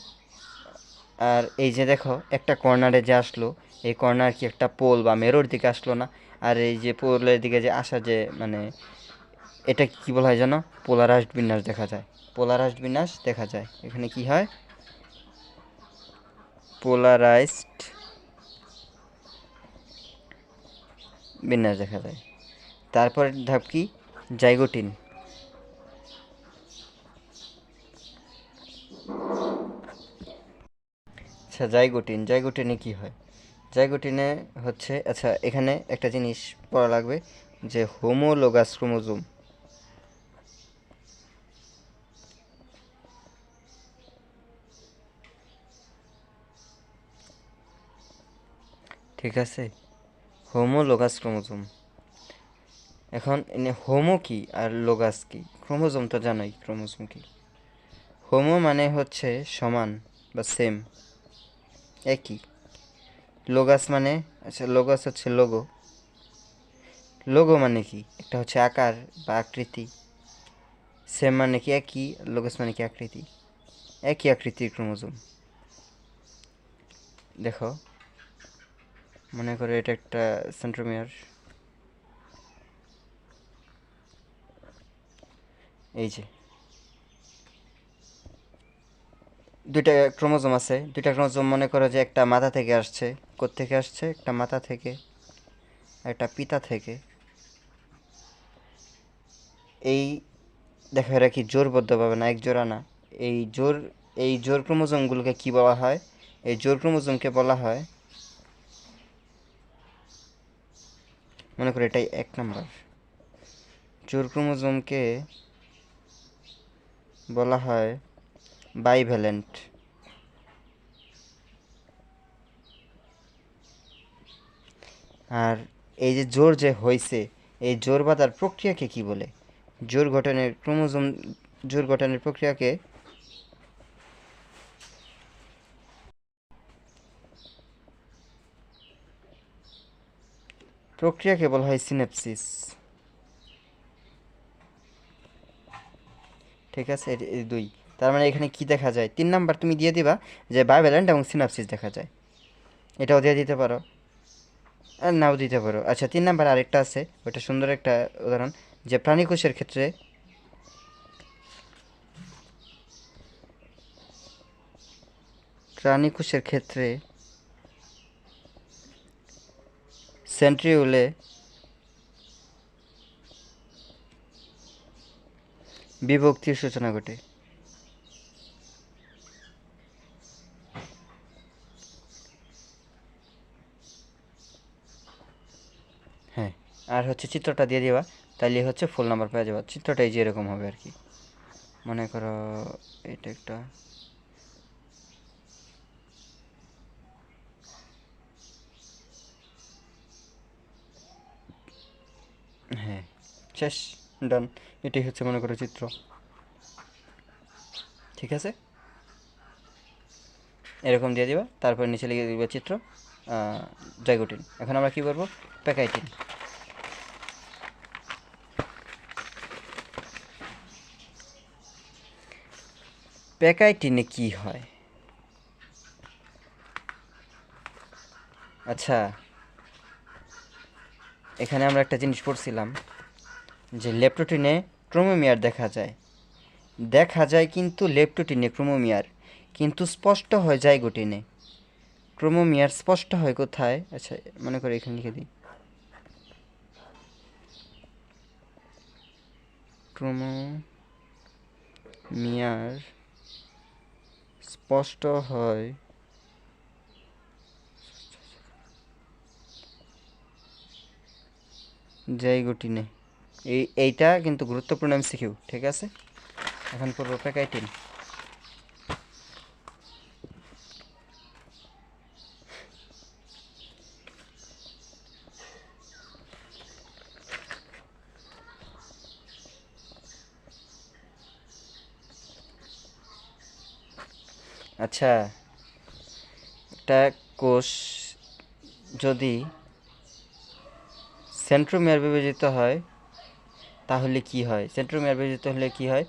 আর এই যে দেখো একটা কর্নারে যে আসলো, এই কর্নার কি একটা পোল বা মেরোর দিকে আসলো না? আর এই যে পোলের দিকে যে আসা, যে মানে এটা কি বলা হয় জানো? পোলারাইজড বিন্যাস দেখা যায়। পোলারাইজড বিন্যাস দেখা যায়। এখানে কি হয়? পোলারাইজড বিন্যাস দেখা যায়। তারপর ধাপ কি? জাইগোটিন। আচ্ছা, জাইগোটিনে কি হয়? জাইগোটিনে হচ্ছে, আচ্ছা এখানে একটা জিনিস পড়া লাগবে, যে হোমোলোগাস ক্রোমোজোম। ঠিক আছে, হোমোলোগাস ক্রোমোজোম। এখন এনে হোমো কি আর লোগাস কি? ক্রোমোজোম তো জানোই ক্রোমোজোম কি। হোমো মানে হচ্ছে সমান বা সেম, একই। লোগাস মানে, আচ্ছা লোগাস হচ্ছে লোগো। লোগো মানে কি? একটা হচ্ছে আকার বা আকৃতি। সেম মানে কি একই, লোগাস মানে কি আকৃতি। একই আকৃতির ক্রোমোজোম। দেখো, মনে করো এটা একটা সেন্ট্রোমিয়ার। এই যে দুইটা ক্রোমোজোম আছে, দুইটা ক্রোমোজোম মনে করো যে একটা মাথা থেকে আসছে। কোত্থেকে আসছে? একটা মাথা থেকে, একটা পিতা থেকে। এই দেখো, এরা কি জোরবদ্ধভাবে না, এক জোড়া না। এই জোর, এই জোর ক্রোমোজোমগুলোকে কি বলা হয়? এই জোর ক্রোমোজোমকে বলা হয়, মনে করো এটাই 1 নম্বর। জোর ক্রোমোজোমকে বলা হয় বাইভ্যালেন্ট। আর এই যে জোর যে হয়েছে, এই জোর বাঁধার প্রক্রিয়াকে কি বলে? জোর গঠনের ক্রোমোজোম, জোর গঠনের প্রক্রিয়াকে, প্রক্রিয়াকে বলা হয় সিনেপসিস। ঠিক আছে, এই দুই। তার মানে এখানে কি দেখা যায়? 3 নাম্বার তুমি দিয়ে দিবা যে বাইভ্যালেন্ট এবং সিনাপসিস দেখা যায়। এটাও দিয়ে দিতে পারো, আর নাও দিতে পারো। আচ্ছা, 3 নাম্বার আরেকটা আছে, ওটা সুন্দর একটা উদাহরণ, যে প্রাণীকোষের ক্ষেত্রে, প্রাণীকোষের ক্ষেত্রে সেন্ট্রিওলে বিভক্তির সূচনা ঘটে। হ্যাঁ। আর হচ্ছে চিত্রটা দিয়ে দিবা, তাইলে হচ্ছে ফুল নাম্বার পেয়ে যাবা। চিত্রটাই যে এরকম হবে আর কি। মনে করো এটা একটা, হ্যাঁ শেষ, ডান। এটাই হচ্ছে মনে করো চিত্র। ঠিক আছে, এরকম দিয়ে দিবা, তারপর নিচে লিখে দিবা চিত্র, জাইগোটিন। এখন আমরা কি করবো? প্যাকাইটিন। প্যাকাইটিনে কি হয়? আচ্ছা, এখানে আমরা একটা জিনিস পড়ছিলাম, যে লেপ্টোটিনে ক্রোমোমিয়ার দেখা যায়। দেখা যায় কিন্তু লেপ্টোটিনে ক্রোমোমিয়ার, কিন্তু স্পষ্ট হয় জাইগোটিনে। ক্রোমোমিয়ার স্পষ্ট হয় কোথায়? আচ্ছা, মনে করি এখানে লিখে দিই, ক্রোমোমিয়ার স্পষ্ট হয় জাইগোটিনে। এইটা কিন্তু গুরুত্বপূর্ণ এমসিকিউ, ঠিক আছে। এখন পড়ব প্যাকাইটিন। আচ্ছা, একটা কোষ যদি সেন্ট্রোমিয়ার বিভাজিত হয় তাহলে কি হয়? সেন্ট্রোমিয়ার বিভাজিত হলে কি হয়?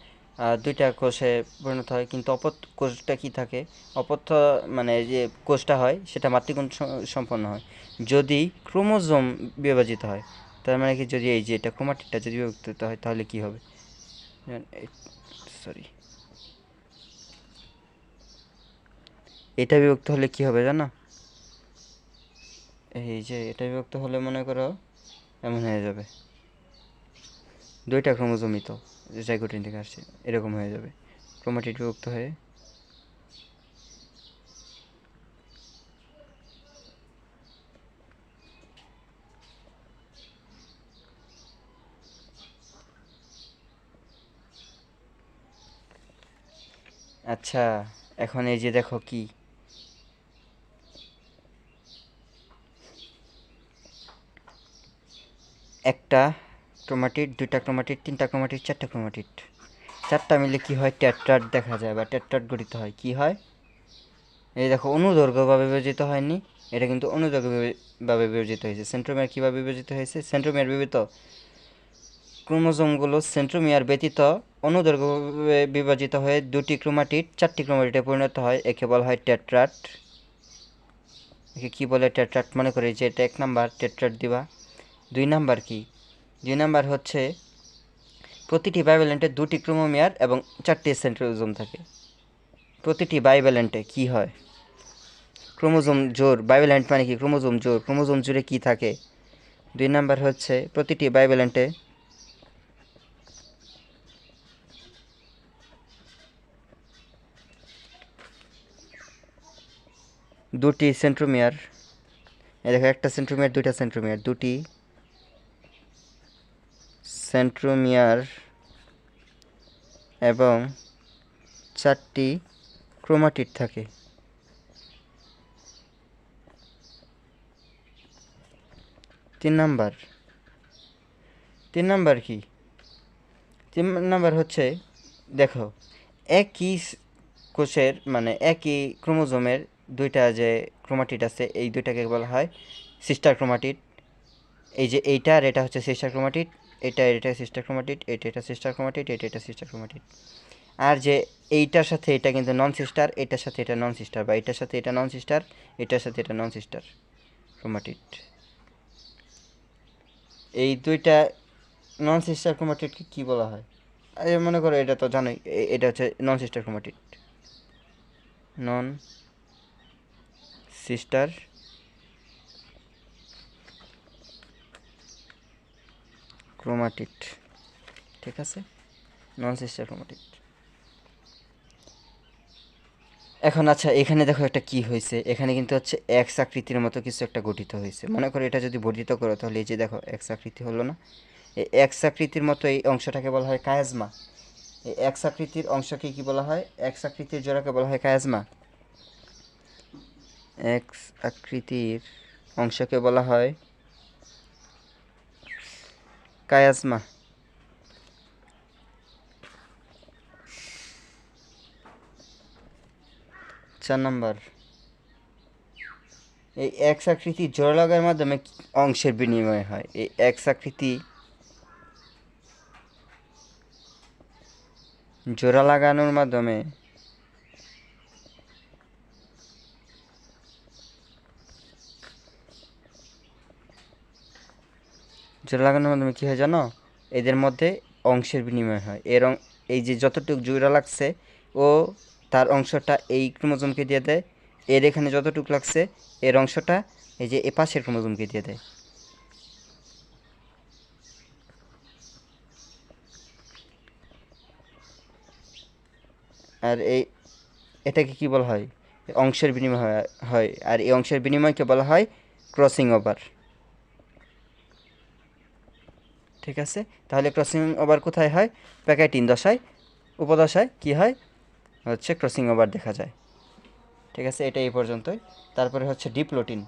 দুইটা কোষে পরিণত হয়, কিন্তু অপর কোষটা কি থাকে? অপত্য মানে যে কোষটা হয় সেটা মাতৃগুণ সম্পন্ন হয়। যদি ক্রোমোজোম বিভাজিত হয়, তার মানে কি, যদি এই যে এটা ক্রোমাটিডটা যদি বিভক্ত হয় তাহলে কি হবে? সরি, এটা বিভক্ত হলে কি হবে জানো? এই যে এটা বিভক্ত হলে মনে করো এমন হয়ে যাবে, দুইটা ক্রোমোজোমই তো জাইগোটিন থেকে আসছে, এরকম হয়ে যাবে ক্রোমাটিড বিভক্ত হয়ে। আচ্ছা, এখন এই যে দেখো কি, একটা ক্রোমাটিড, দুইটা ক্রোমাটিড, তিনটা ক্রোমাটিড, চারটা ক্রোমাটিড, চারটা মিলে কি হয়? টেট্রাড দেখা যায় বা টেট্রাড গঠিত হয়। কি হয়? এই দেখো, অনুদৈর্ঘ্যভাবে বিভাজিত হয়নি, এটা কিন্তু অনুদৈর্ঘ্যভাবে বিভাজিত হয়েছে। সেন্ট্রোমিয়ার কীভাবে বিভাজিত হয়েছে? সেন্ট্রোমিয়ার বিভাজিত ক্রোমোজোমগুলো সেন্ট্রোমিয়ার ব্যতীত অনুদৈর্ঘ্যভাবে বিভাজিত হয়ে দুটি ক্রোমাটিড চারটি ক্রোমাটিডে পরিণত হয়, একে বলা হয় টেট্রাড। একে কী বলে? টেট্রাড। মনে করি যে এটা 1 নাম্বার, টেট্রাড দিবা। 2 নাম্বার কি? 2 নাম্বার হচ্ছে প্রতিটি বাইভ্যালেন্টে দুটি ক্রোমোমিয়ার এবং 4টি সেন্ট্রোজোম থাকে। প্রতিটি বাইভ্যালেন্টে কি হয়? ক্রোমোজোম জোড়। বাইভ্যালেন্ট মানে কি? ক্রোমোজোম জোড়। ক্রোমোজোম জুড়ে কি থাকে? 2 নাম্বার হচ্ছে প্রতিটি বাইভ্যালেন্টে দুটি সেন্ট্রোমিয়ার। এই দেখো, একটা সেন্ট্রোমিয়ার, দুইটা সেন্ট্রোমিয়ার, দুটি সেন্ট্রোমিয়ার এবং 4টি ক্রোমাটিড থাকে। 3 নাম্বার। 3 নাম্বার কি? 3 নাম্বার হচ্ছে, দেখো, একই কোষের মানে একই ক্রোমোজোমের দুইটা যে ক্রোমাটিড আছে, এই দুইটাকে বলা হয় সিস্টার ক্রোমাটিড। এই যে এইটা আর এটা হচ্ছে সিস্টার ক্রোমাটিড, এটা সিস্টার ক্রোমাটিড, এটা সিস্টার ক্রোমাটিড, এটা সিস্টার ক্রোমাটিড। আর যে এইটার সাথে এটা কিন্তু নন সিস্টার, এটার সাথে এটা নন সিস্টার, বা এটার সাথে এটা নন সিস্টার, এটার সাথে এটা নন সিস্টার ক্রোমাটিড। এই দুইটা নন সিস্টার ক্রোমাটিডকে কী বলা হয়? মনে করো এটা তো জানোই, এটা হচ্ছে নন সিস্টার ক্রোমাটিড। নন সিস্টার ক্রোমাটিড, ঠিক আছে, নন সিস্টার ক্রোমাটিড। এখন আচ্ছা, এখানে দেখো একটা কি হয়েছে, এখানে কিন্তু হচ্ছে এক্স আকৃতির মতো কিছু একটা গঠিত হয়েছে। মনে করো এটা যদি বর্ধিত করো তাহলে এই যে দেখো এক্স আকৃতি হলো না? এই এক্স আকৃতির মতো এই অংশটাকে বলা হয় কায়াজমা। এই এক্স আকৃতির অংশকে কি বলা হয়? এক্স আকৃতির জোড়াকে বলা হয় কায়াজমা। এক্স আকৃতির অংশকে বলা হয় কায়াজমা। 4 নাম্বার, এই এক্স আকৃতি জোড়া লাগার মাধ্যমে অংশের বিনিময় হয়। এই এক্স আকৃতি জোড়া লাগানোর মাধ্যমে কী হয় জানো? এদের মধ্যে অংশের বিনিময় হয়। এই যে যতটুকু জোড়া লাগছে ও তার অংশটা এই ক্রোমোজোমকে দিয়ে দেয়, এর এখানে যতটুকু লাগছে এর অংশটা এই যে এ পাশের ক্রোমোজোমকে দিয়ে দেয়। আর এটাকে কি বলা হয়? অংশের বিনিময় হয়। আর এই অংশের বিনিময়কে বলা হয় ক্রসিং ওভার, ঠিক আছে, তাহলে ক্রসিং ওভার কোথায় হয়? প্যাকেটিন দশায়, উপদশায় কি হয়? হচ্ছে ক্রসিং ওভার দেখা যায়। ঠিক আছে, এটা এই পর্যন্তই। তারপরে হচ্ছে ডিপ্লোটিন।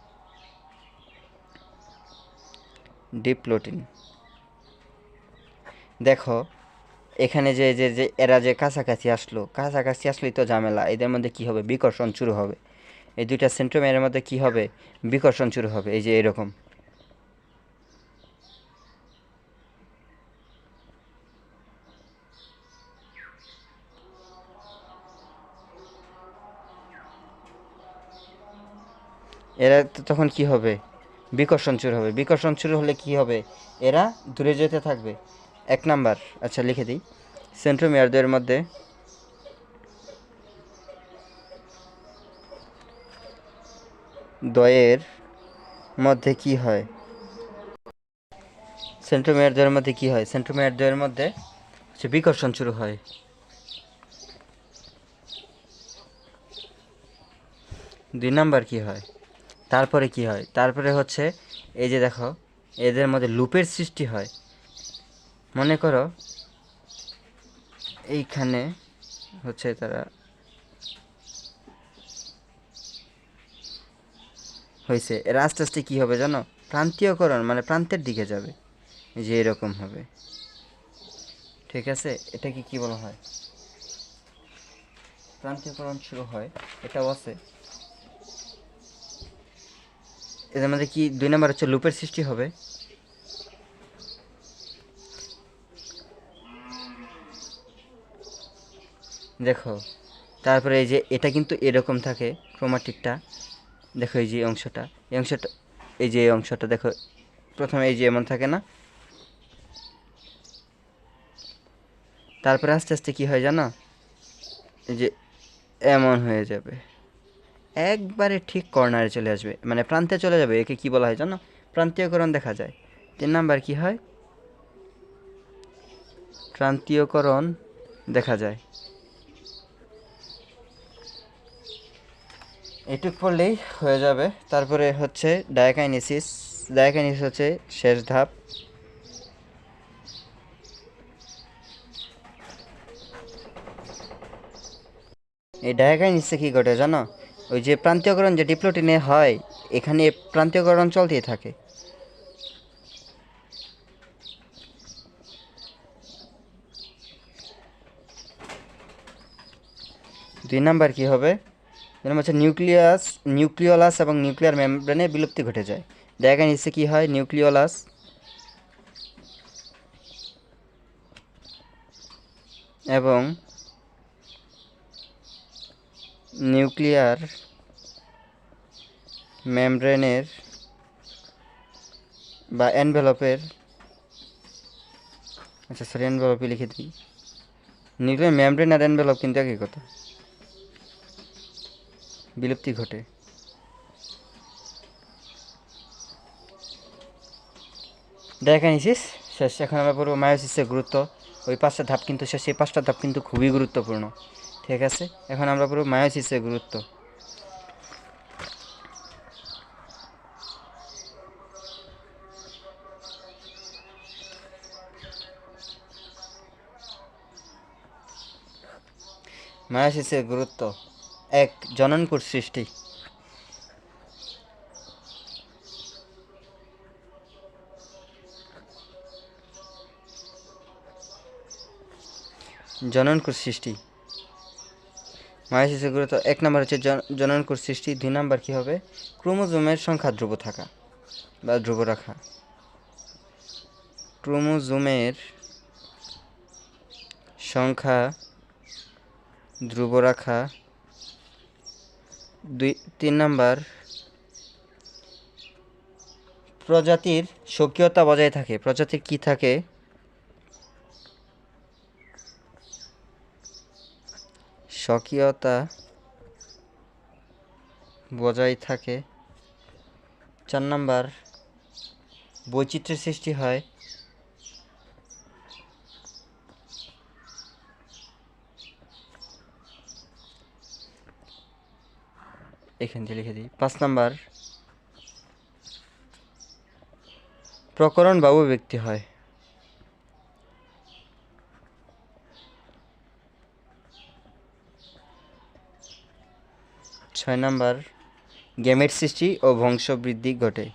ডিপ্লোটিন দেখো এখানে যে যে যে এরা যে কাছাকাছি আসলোই তো ঝামেলা, এদের মধ্যে কি হবে? বিকর্ষণ শুরু হবে। এই দুইটা সেন্ট্রোমিয়ারের মধ্যে কি হবে? বিকর্ষণ শুরু হবে, এই যে এরকম। এরা তো তখন কি হবে? বিকর্ষণ শুরু হবে। বিকর্ষণ শুরু হলে কি হবে? এরা দূরে যেতে থাকবে। 1 নাম্বার, আচ্ছা লিখে দিই, সেন্ট্রোমিয়ারদের মধ্যে দ্বয়ের মধ্যে কি হয়? সেন্ট্রোমিয়ারদের মধ্যে কি হয়? সেন্ট্রোমিয়ারদের মধ্যে হচ্ছে বিকর্ষণ শুরু হয়। 2 নাম্বার কি হয়? তারপরে কি হয়? তারপরে হচ্ছে এই যে দেখো এদের মধ্যে লুপের সৃষ্টি হয়। মনে করো এইখানে হচ্ছে তারা হয়েছে, এরা আস্তে আস্তে কী হবে জানো? প্রান্তীয়করণ, মানে প্রান্তের দিকে যাবে, এই যে এরকম হবে। ঠিক আছে, এটাকে কি বলা হয়? প্রান্তীয়করণ শুরু হয়, এটাও আছে। এদের মধ্যে কি 2 নাম্বার হচ্ছে লুপের সৃষ্টি হবে। দেখো তারপরে এই যে এটা কিন্তু এরকম থাকে ক্রোমাটিকটা। দেখো এই যে অংশটা, এই অংশটা, এই যে এই অংশটা দেখো, প্রথমে এই যে এমন থাকে না, তারপরে আস্তে আস্তে কি হয় জানো? এই যে এমন হয়ে যাবে, একবারে ঠিক কর্নারে চলে আসবে, মানে প্রান্তে চলে যাবে। একে কি বলা হয় জানো? প্রান্তীয়করণ দেখা যায়। 3 নাম্বার কি হয়? প্রান্তীয়করণ দেখা যায়। এটুক পড়লেই হয়ে যাবে। তারপরে হচ্ছে ডায়াকাইনেসিস। ডায়াকাইনেসিস হচ্ছে শেষ ধাপ। এই ডায়াকাইনেসিসে কি ঘটে জানো? ওই যে প্রান্তীয়করণ যে ডিপ্লোটিনে হয়, এখানে প্রান্তীয়করণ চলতেই থাকে। দুই নাম্বার কি হবে? যেরকম হচ্ছে নিউক্লিওলাস এবং নিউক্লিয়ার মেমব্রেনে বিলুপ্তি ঘটে যায়। ডায়াকাইনেসিসে কি হয়? নিউক্লিওলাস এবং নিউক্লিয়ার মেমব্রেনের বা এনভেলপের, আচ্ছা সরি এনভেলপে লিখে দিই। নিউক্লিয়ার মেমব্রেন আর এনভেলপ কিন্তু একই কথা, বিলুপ্তি ঘটে। ডায়াকাইনেসিস শেষ। এখন আমরা পড়বো মায়োসিসের গুরুত্ব। ওই 5টা ধাপ কিন্তু শেষ, এই 5টা ধাপ কিন্তু খুবই গুরুত্বপূর্ণ। ঠিক আছে, এখন আমরা পড়বো মায়োসিসের গুরুত্ব। মায়োসিসের গুরুত্ব: 1. জননকোষ সৃষ্টি। জননকোষ সৃষ্টি, মায়োসিসের গুরুত্ব 1 নাম্বার হচ্ছে জননকোষ সৃষ্টি। 2 নাম্বার কি হবে? ক্রোমোজোমের সংখ্যা ধ্রুব থাকা বা ধ্রুব রাখা। ক্রোমোজোমের সংখ্যা ধ্রুব রাখা। 3 নাম্বার প্রজাতির স্বকীয়তা বজায় থাকে। প্রজাতির কি থাকে? স্বকীয়তা বজায় থাকে। 4 নাম্বার বৈচিত্র্যের সৃষ্টি হয়। এখান থেকে লিখে দিই। 5 নাম্বার প্রকরণ বা অভিব্যক্তি হয়। 6 নাম্বার, গেমেট সৃষ্টি ও বংশবৃদ্ধি ঘটে।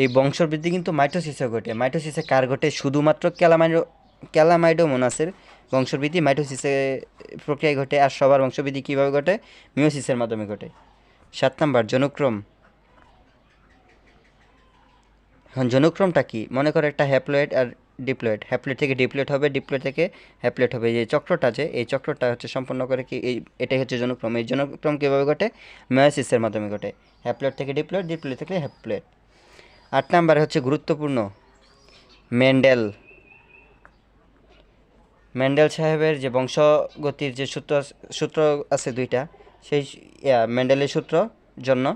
এই বংশবৃদ্ধি কিন্তু মাইটোসিসে ঘটে। মাইটোসিসে কার ঘটে? শুধুমাত্র ক্যালামাইডোমোনাসের বংশবৃদ্ধি মাইটোসিসে প্রক্রিয়ায় ঘটে। আর সবার বংশবৃদ্ধি কীভাবে ঘটে? মিওসিসের মাধ্যমে ঘটে। 7 নাম্বার, জনুক্রম। এখন জনুক্রমটা কি? মনে করো একটা হ্যাপ্লয়েড আর ডিপ্লয়েড, হ্যাপ্লয়েড থেকে ডিপ্লয়েড হবে, ডিপ্লয়েড থেকে হ্যাপ্লয়েড হবে। এই চক্রটা আছে, এই চক্রটা হচ্ছে সম্পন্ন করে কি এটাই হচ্ছে জনুক্রম। এই জনুক্রম কীভাবে ঘটে? মিওসিসের মাধ্যমে ঘটে। হ্যাপ্লয়েড থেকে ডিপ্লয়েড, ডিপ্লয়েড থেকে হ্যাপ্লয়েড। 8 নাম্বারে হচ্ছে গুরুত্বপূর্ণ, মেন্ডেল সাহেবের যে বংশগতির যে সূত্র আছে 2টা, সেই মেন্ডেলের সূত্র জন্য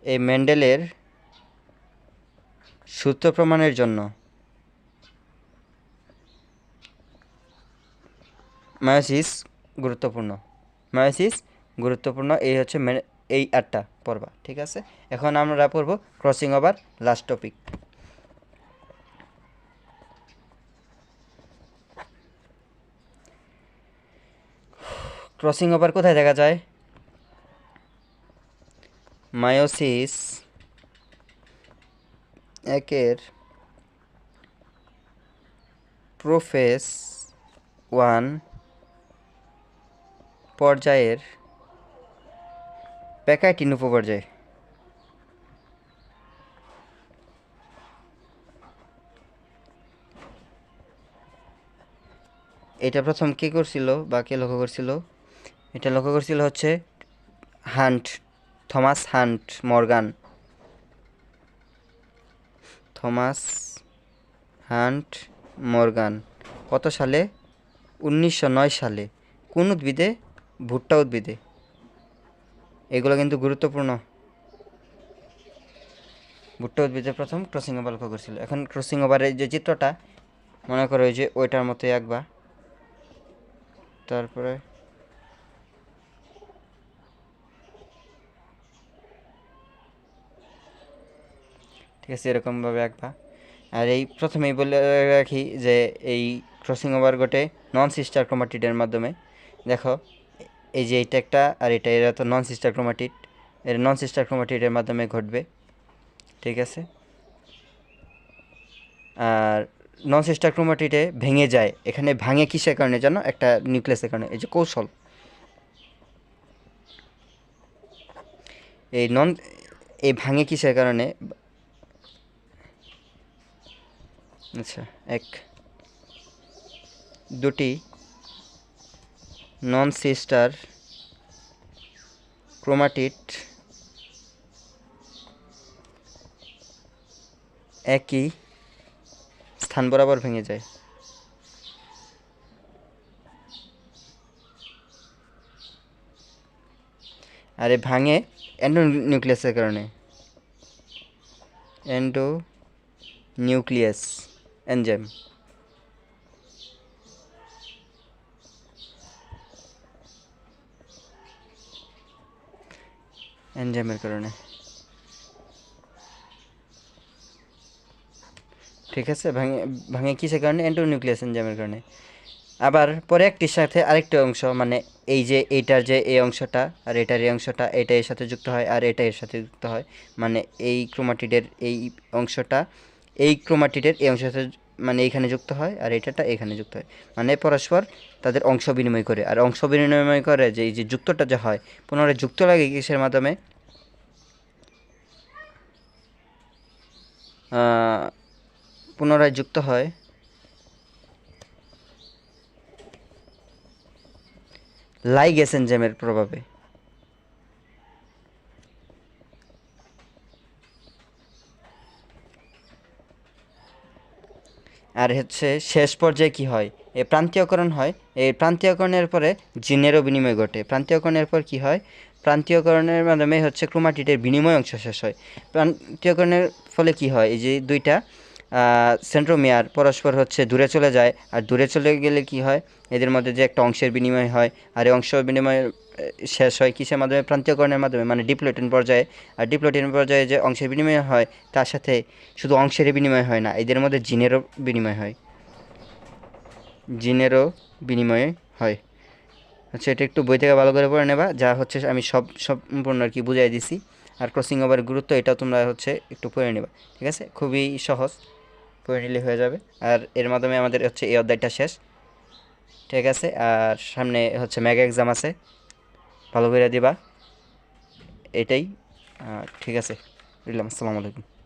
এই মেন্ডেলের সূত্র প্রমাণের জন্য মায়োসিস গুরুত্বপূর্ণ। এই হচ্ছে এই 8টা পড়বা, ঠিক আছে? এখন আমরা পড়ব crossing over, last topic. Crossing over কোথায় দেখা যায়? মায়োসিস একের প্রোফেজ 1 পর্যায়ের প্যাকাইটিন উপপর্যায়। এটা প্রথম কে করছিল বা কে লক্ষ্য করছিল? এটা লক্ষ্য করছিল হচ্ছে থমাস হান্ট মর্গান। কত সালে? 1909 সালে। কোন উদ্ভিদে? ভুট্টা উদ্ভিদে। এগুলো কিন্তু গুরুত্বপূর্ণ। ভুট্টা উদ্ভিদে প্রথম ক্রসিং ওভার লক্ষ্য করছিল। এখন ক্রসিং ওভারের যে চিত্রটা মনে করো যে ওইটার মতোই আঁকবা। তারপরে ঠিক আছে, এরকমভাবে আঁকবা। আর এই প্রথমেই বলে রাখি যে এই ক্রসিং ওভার ঘটে নন সিস্টার ক্রোমাটিডের মাধ্যমে। দেখো এই যে এইটা একটা আর এরা তো নন সিস্টার ক্রোমাটিড, এর নন সিস্টার ক্রোমাটিডের মাধ্যমে ঘটবে, ঠিক আছে? আর নন সিস্টার ক্রোমাটিডে ভেঙে যায়। এখানে ভাঙে কিসের কারণে জানো? একটা নিউক্লিয়াসের কারণে। এই যে কৌশল, এই ভাঙে কিসের কারণে? আচ্ছা, 2টি নন সিস্টার ক্রোমাটিড একই স্থান বরাবর ভেঙে যায়। আর এই ভাঙে এন্ডোনিউক্লিয়াসের কারণে, এন্ডোনিউক্লিয়াস এনজাইম। এনজাইমের কারণে, ঠিক আছে? ভাঙে কিসের কারণে? এন্ডোনিউক্লিয়াস এনজাইমের কারণে। আবার পরে একটির সাথে আরেকটি অংশ, মানে এই যে এইটার যে এই অংশটা আর এটার এই অংশটা, এটা এর সাথে যুক্ত হয় আর এটা এর সাথে যুক্ত হয়। মানে এই ক্রোমাটিডের এই অংশটা এই ক্রোমাটিডের এই অংশের সাথে মানে এইখানে যুক্ত হয় আর এটাটা এখানে যুক্ত হয়। মানে পরস্পর তাদের অংশ বিনিময় করে। আর অংশ বিনিময় করে যে এই যে যুক্তটা যা হয়, পুনরায় যুক্ত লাগে কিসের মাধ্যমে? পুনরায় যুক্ত হয় লাইগেস এনজাইমের প্রভাবে। আর হচ্ছে শেষ পর্যায়ে কি হয়? এই প্রান্তীয়করণ হয়। এই প্রান্তীয়করণের পরে জিনেরও বিনিময় ঘটে। প্রান্তীয়করণের পর কি হয়? প্রান্তীয়করণের মাধ্যমে হচ্ছে ক্রোমাটিডের বিনিময় অংশ শেষ হয়। প্রান্তীয়করণের ফলে কি হয়? এই যে 2টা সেন্ট্রোমিয়ার পরস্পর হচ্ছে দূরে চলে যায়, আর দূরে চলে গেলে কি হয়, এদের মধ্যে যে একটা অংশের বিনিময় হয়, আর এই অংশ বিনিময় শেষ হয় কিসের মাধ্যমে, প্রান্তীয়করণের মাধ্যমে, মানে ডিপ্লয়েটিন পর্যায়ে। আর ডিপ্লয়েটিন পর্যায়ে যে অংশের বিনিময় হয়, তার সাথে শুধু অংশেরই বিনিময় হয় না, এদের মধ্যে জিনেরও বিনিময় হয়, জিনেরও বিনিময় হয়। আচ্ছা, এটা একটু বই থেকে ভালো করে পড়ে নেবা, যা হচ্ছে আমি সম্পূর্ণ আর কি বুঝাই দিছি। আর ক্রসিং ওভারের গুরুত্ব এটাও তোমরা হচ্ছে একটু পড়ে নেবা, ঠিক আছে? খুবই সহজ, পড়ে নিলে হয়ে যাবে। আর এর মাধ্যমে আমাদের হচ্ছে এই অধ্যায়টা শেষ, ঠিক আছে? আর সামনে হচ্ছে মেগা এক্সাম আছে, ভালো করে দিবা, এটাই। ঠিক আছে, বুঝলাম। আসসালামু আলাইকুম।